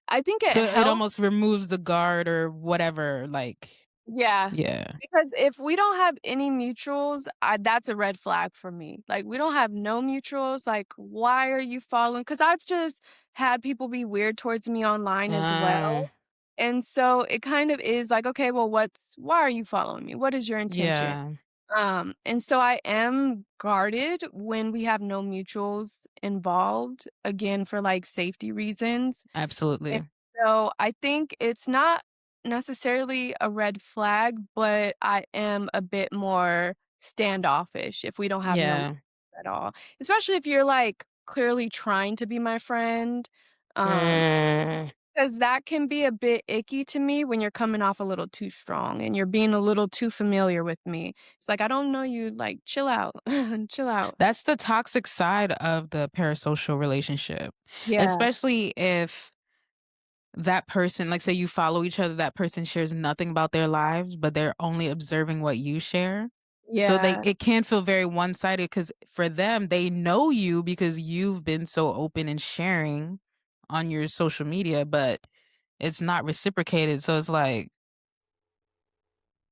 I think it
So it
helps.
almost removes the guard or whatever, like
Yeah,
yeah.
because if we don't have any mutuals, that's a red flag for me. Like, we don't have no mutuals, like, why are you following? Because 'cause I've just had people be weird towards me online as
Uh,
well, and so it kind of is like, "Okay, well, why are you following me? What is your intention?"
yeah,
And so I am guarded when we have no mutuals involved, again, for, like, safety reasons. And
absolutely.
so I think it's not necessarily a red flag, but I am a bit more standoffish if we don't have no
Yeah.
at all. Especially if you're, like, clearly trying to be my friend, um,
Mm.
'cause that can be a bit icky to me when you're coming off a little too strong and you're being a little too familiar with me. It's like, "I don't know you, like, chill out. Chill out."
That's the toxic side of the parasocial relationship,
Yeah,
especially if that person, like, say you follow each other, that person shares nothing about their lives, but they're only observing what you share. So they
yeah.
it can feel very one-sided, because for them, they know you because you've been so open and sharing on your social media, but it's not reciprocated, so it's like,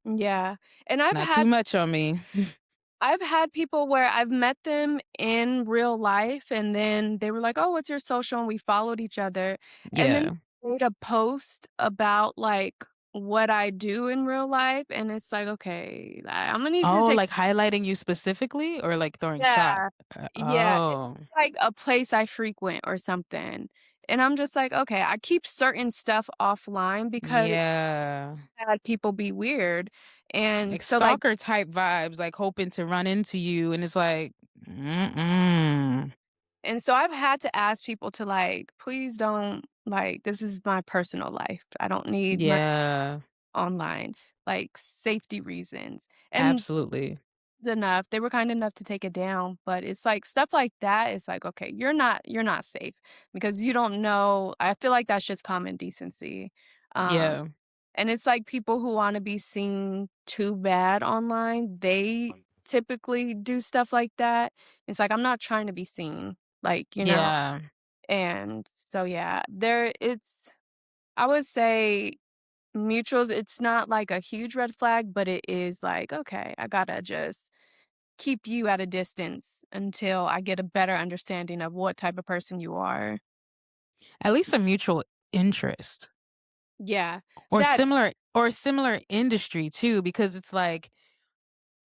Yeah, and
not too much on me.
I've had people where I've met them in real life, and then they were like, "Oh, what's your social?" And we followed each other, and then
Yeah.
they made a post about, like, what I do in real life, and it's like, "Okay, I'm gonna need you to
Oh,
take."
like highlighting you specifically or like throwing shot?
Yeah. Yeah, it's
Oh.
like a place I frequent or something, and I'm just like, "Okay, I keep certain stuff offline because
Yeah.
I had people be weird." And
Like
so, like,
stalker type vibes, like hoping to run into you, and it's like, mm-mm.
and so I've had to ask people to, like, "Please don't, like, this is my personal life. I don't need my
Yeah,
online," like, safety reasons, and
absolutely.
enough they were kind enough to take it down, but it's like stuff like that, it's like, "Okay, you're not safe because you don't know." I feel like that's just common decency, um,
Yeah.
and it's like people who wanna be seen too bad online, they typically do stuff like that. It's like, I'm not trying to be seen, like,
Yeah.
and so, yeah, there it's I would say mutuals, it's not like a huge red flag, but it is like, "Okay, I gotta just keep you at a distance until I get a better understanding of what type of person you are."
At least a mutual interest
Yeah,
or
that's
similar industry too, because it's like,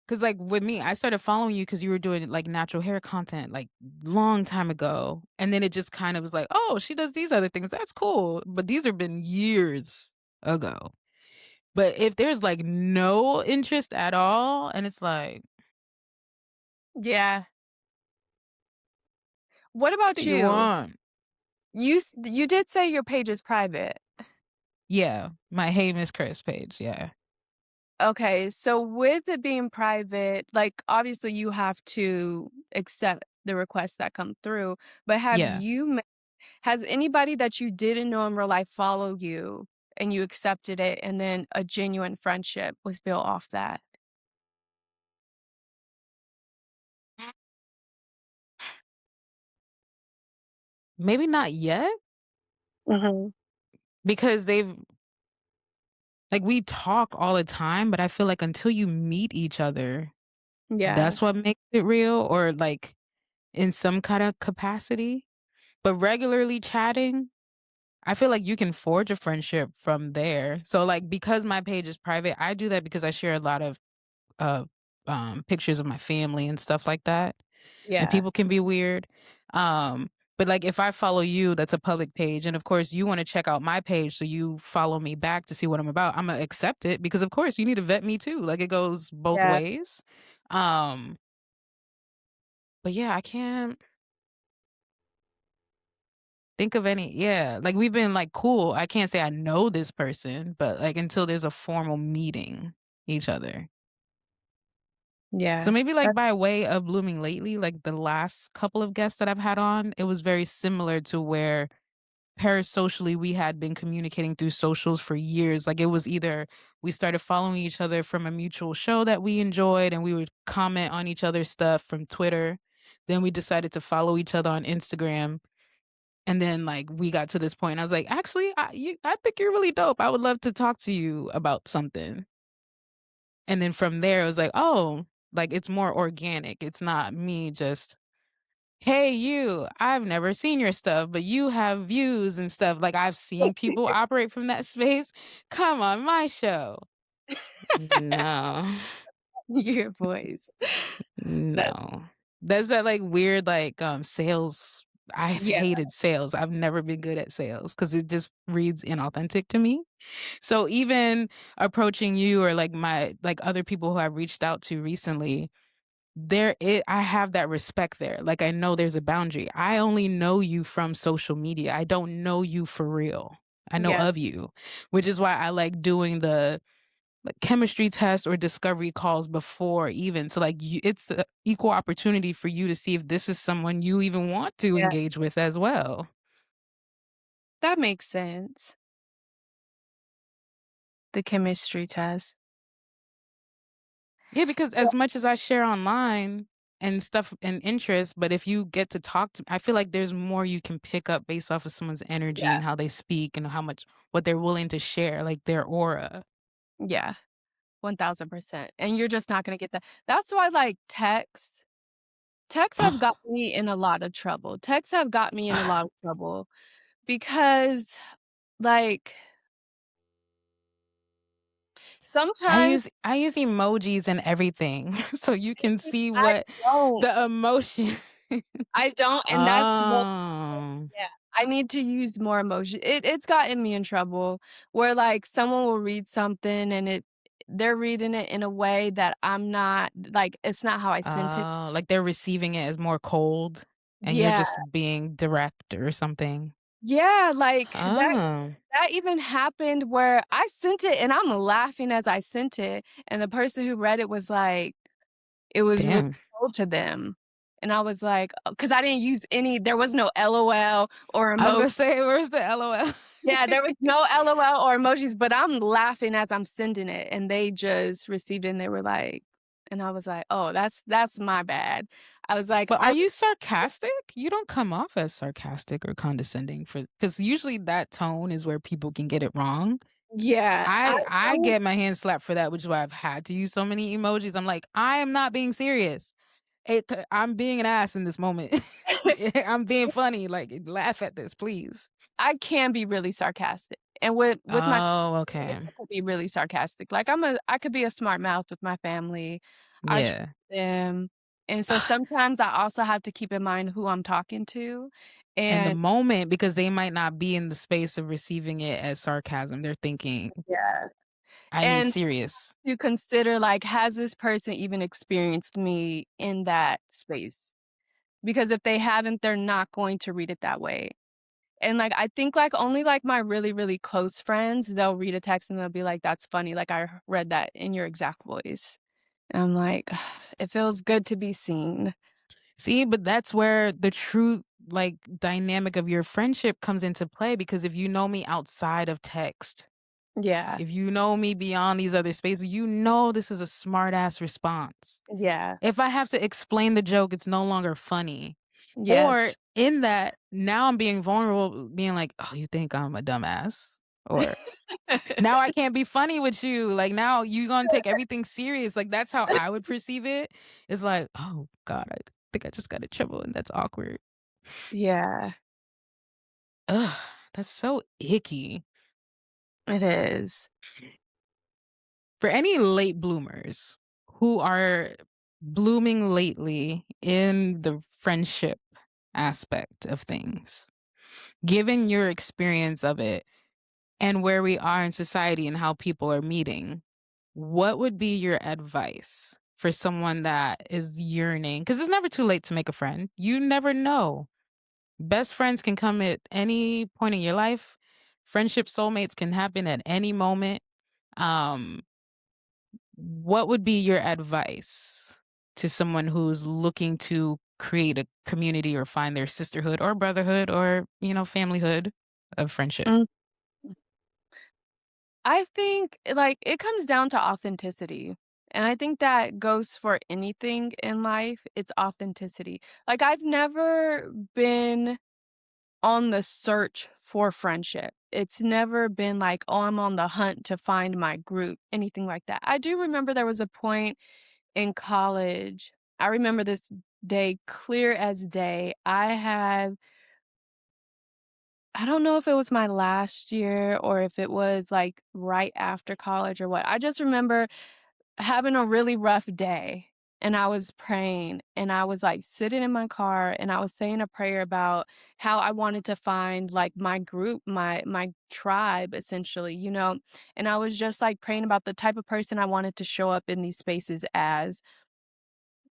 because like with me, I started following you because you were doing like natural hair content like long time ago. And then it just kind of was like, oh, she does these other things. That's cool. But these have been years ago. But if there's like no interest at all, and it's like,
yeah. What
what do
about
you
you?
want?
You did say your page is private.
Yeah, my Hey Miss Chris page. Yeah.
Okay, so with it being private, like, obviously, you have to accept the requests that come through, but
Yeah.
has anybody that you didn't know in real life follow you, and you accepted it, and then a genuine friendship was built off that?
Maybe not yet,
Mhm.
because we talk all the time, but I feel like until you meet each other,
Yeah,
that's what makes it real, or like in some kind of capacity. But regularly chatting, I feel like you can forge a friendship from there. So like, because my page is private, I do that because I share a lot of uh pictures of my family and stuff like that. And
yeah,
people can be weird. But like if I follow you, that's a public page, and of course you want to check out my page, so you follow me back to see what I'm about. I'm gonna accept it because of course you need to vet me too. Like it goes both
yeah.
ways. Um, but yeah, I can't think of any. Yeah, like we've been like cool. I can't say I know this person, but like until there's a formal meeting each other.
Yeah.
So maybe, like,
That's
by way of blooming lately, like, the last couple of guests that I've had on, it was very similar to where parasocially we had been communicating through socials for years. Like, it was either we started following each other from a mutual show that we enjoyed, and we would comment on each other's stuff from Twitter. Then we decided to follow each other on Instagram, and then, like, we got to this point, and I was like, "Actually, I think you're really dope. I would love to talk to you about something." And then from there, it was like, "Oh," like, it's more organic. It's not me just, "Hey, you, I've never seen your stuff, but you have views and stuff." Like, I've seen people operate from that space. "Come on my show." No.
your voice. That
No. That's that, like, weird, like, sales. I've
yeah,
hated sales. I've never been good at sales because it just reads inauthentic to me. So even approaching you or, like, like, other people who I've reached out to recently, I have that respect there. Like, I know there's a boundary. I only know you from social media. I don't know you for real. I know
yeah,
of you, which is why I like doing the, like, chemistry tests or discovery calls before even. So, like, it's a equal opportunity for you to see if this is someone you even want to
yeah.
engage with as well.
That makes sense. The chemistry test.
Yeah, because as much as I share online and stuff and interests, but if you get to talk to, I feel like there's more you can pick up based off of someone's energy
Yeah,
and how they speak and how much what they're willing to share, like their aura.
yeah, 1000%, and you're just not gonna get that. That's why, like, texts have got me in a lot of trouble. Texts have got me in a lot of trouble because, like, sometimes
I use emojis and everything so you can see
I
what the
don't.
emotion.
I don't, and that's what
Oh,
yeah, I need to use more emoji it's gotten me in trouble where, like, someone will read something and they're reading it in a way that I'm not like, it's not how I sent it.
oh, like they're receiving it as more cold and you're
Yeah.
just being direct or something.
Yeah, like,
Oh,
that even happened where I sent it and I'm laughing as I sent it, and the person who read it was like, it was really
damn.
cold to them, and I was like, because I didn't use any there was no LOL or
I was
emoji.
gonna say, where's the LOL?
Yeah, there was no LOL or emojis, but I'm laughing as I'm sending it, and they just received it, and they were like and I was like, "Oh, that's my bad." I was like,
But are
"On"
you sarcastic? You don't come off as sarcastic or condescending for because usually that tone is where people can get it wrong.
Yeah,
I
don't
get my hand slapped for that, which is why I've had to use so many emojis. I'm like, I am not being serious. I'm being an ass in this moment. I'm being funny. Like, laugh at this, please.
I can be really sarcastic, and with my
Oh,
family,
okay.
I could be really sarcastic. Like, I could be a smart mouth with my family. I trust
Yeah.
them, and so sometimes I also have to keep in mind who I'm talking to,
In the
and
moment, because they might not be in the space of receiving it as sarcasm. They're thinking,
yeah,
I need
and
serious.
to consider, like, has this person even experienced me in that space? Because if they haven't, they're not going to read it that way. And, like, I think, like, only, like, my really, really close friends, they'll read a text and they'll be like, "That's funny, like, read that in your exact voice." And I'm like, "It feels good to be seen."
See, but that's where the true, like, dynamic of your friendship comes into play because if you know me outside of text,
Yeah.
if you know me beyond these other spaces, you know this is a smart ass response.
Yeah.
If I have to explain the joke, it's no longer funny. Or
Yes.
in that, now I'm being vulnerable, being like, "Oh, you think I'm a dumbass?" Or, "Now I can't be funny with you. Like, now you gonna take everything serious." Like, that's how I would perceive it. It's like, "Oh god, I think I just got in trouble, and that's awkward."
Yeah,
Ugh, that's so icky.
it is.
For any late bloomers who are blooming lately in the friendship aspect of things, given your experience of it and where we are in society and how people are meeting, what would be your advice for someone that is yearning? Because it's never too late to make a friend. You never know. Best friends can come at any point in your life. Friendship soulmates can happen at any moment. Um, what would be your advice? to someone who's looking to create a community or find their sisterhood or brotherhood or, familyhood of friendship?
Mm, I think, like, it comes down to authenticity, and I think that goes for anything in life, it's authenticity. Like, I've never been on the search for friendship. It's never been like, "Oh, I'm on the hunt to find my group," anything like that. I do remember there was a point in college, I remember this day clear as day. I don't know if it was my last year or if it was, like, right after college or what. I just remember having a really rough day, and I was praying, and I was, like, sitting in my car, and I was saying a prayer about how I wanted to find, like, my group, my tribe, essentially, and I was just, like, praying about the type of person I wanted to show up in these spaces as.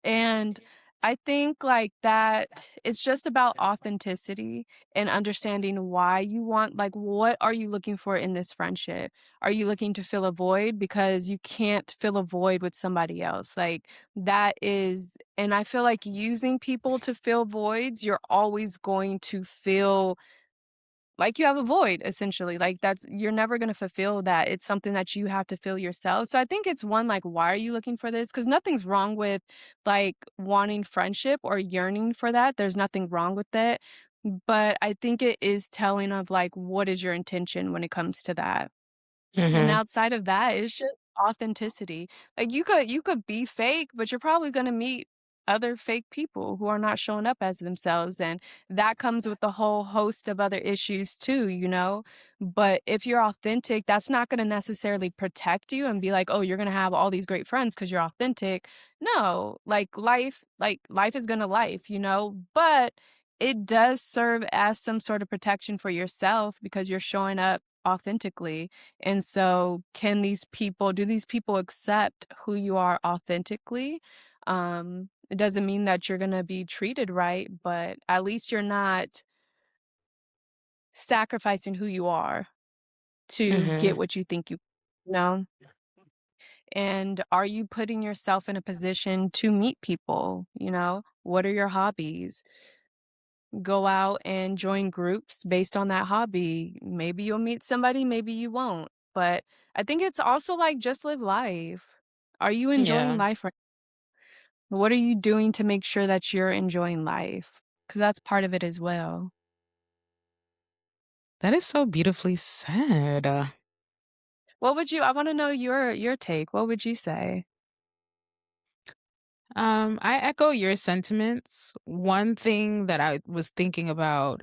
And I think like that it's just about authenticity and understanding why you want like, what are you looking for in this friendship? Are you looking to fill a void? Because you can't fill a void with somebody else. Like, that is and I feel like using people to fill voids, you're always going to feel like you have a void essentially, like, that's you're never gonna fulfill that, it's something that you have to fill yourself, so I think it's one, like, why are you looking for this? Because nothing's wrong with, like, wanting friendship or yearning for that, there's nothing wrong with it, but I think it is telling of, like, what is your intention when it comes to that. And
Mhm.
outside of that, it's just authenticity. Like, you could be fake, but you're probably gonna meet other fake people who are not showing up as themselves, and that comes with a whole host of other issues too. But if you're authentic, that's not gonna necessarily protect you and be like, "Oh, you're gonna have all these great friends because 'cause you're authentic." No, like life is gonna life, but it does serve as some sort of protection for yourself because you're showing up authentically. And so, do these people accept who you are authentically? It doesn't mean that you're gonna be treated right, but at least you're not sacrificing who you are to get
Mhm.
what you think you know? And are you putting yourself in a position to meet people? What are your hobbies? Go out and join groups based on that hobby. Maybe you'll meet somebody, maybe you won't. But I think it's also like just live life. Are you enjoying
Yeah.
life right what are you doing to make sure that you're enjoying life? Because that's part of it as well.
That is so beautifully said.
I wanna know your take. What would you say?
I echo your sentiments. One thing that I was thinking about,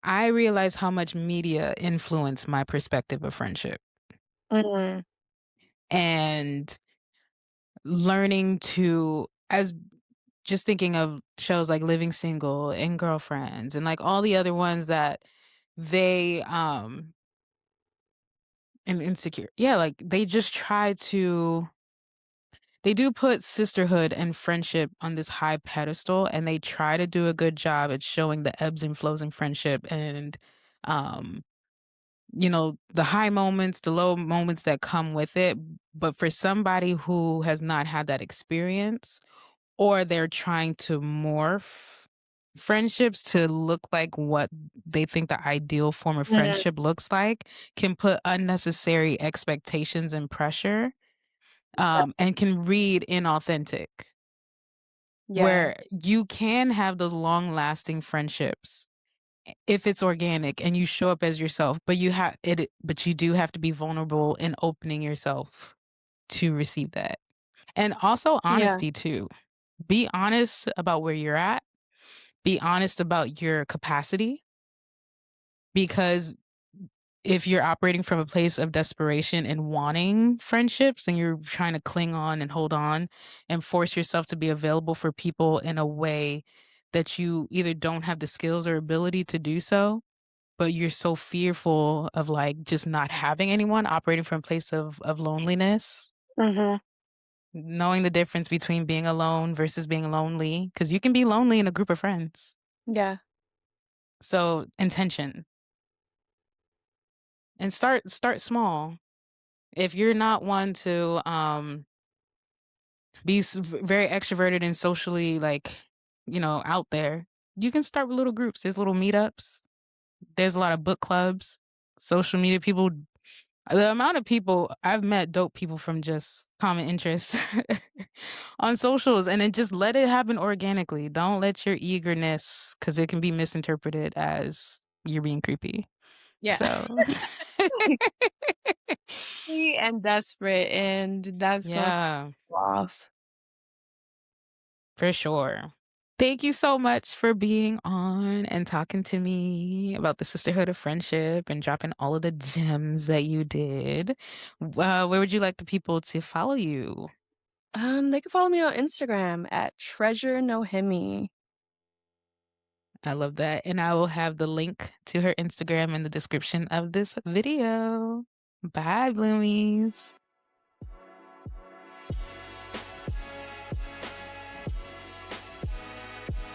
I realize how much media influenced my perspective of friendship
Mhm.
and learning to, as just thinking of shows like Living Single and Girlfriends and like all the other ones that they, and Insecure. Yeah, like they just try to they do put sisterhood and friendship on this high pedestal, and they try to do a good job at showing the ebbs and flows in friendship and, um, the high moments, the low moments that come with it. But for somebody who has not had that experience, or they're trying to morph friendships to look like what they think the ideal form of
Mhm.
friendship looks like, can put unnecessary expectations and pressure, and can read inauthentic,
Yeah.
where you can have those long lasting friendships if it's organic and you show up as yourself, but but you do have to be vulnerable in opening yourself to receive that. And also
Yeah.
honesty too. Be honest about where you're at, be honest about your capacity, because if you're operating from a place of desperation and wanting friendships and you're trying to cling on and hold on and force yourself to be available for people in a way that you either don't have the skills or ability to do so, but you're so fearful of like just not having anyone, operating from a place of loneliness,
Mhm.
knowing the difference between being alone versus being lonely, because you can be lonely in a group of friends.
Yeah.
So intention, and start small. If you're not one to be very extroverted and socially like, out there, you can start with little groups. There's little meetups. There's a lot of book clubs, social media people. The amount of people I've met, dope people from just common interests on socials, and then just let it happen organically. Don't let your eagerness, because it can be misinterpreted as you're being creepy.
Yeah.
So,
And desperate, and that's going
yeah,
off.
for sure. Thank you so much for being on and talking to me about the sisterhood of friendship and dropping all of the gems that you did. Where would you like the people to follow you?
They can follow me on Instagram at Treasure Nohemi.
I love that. And I will have the link to her Instagram in the description of this video. Bye, Bloomies.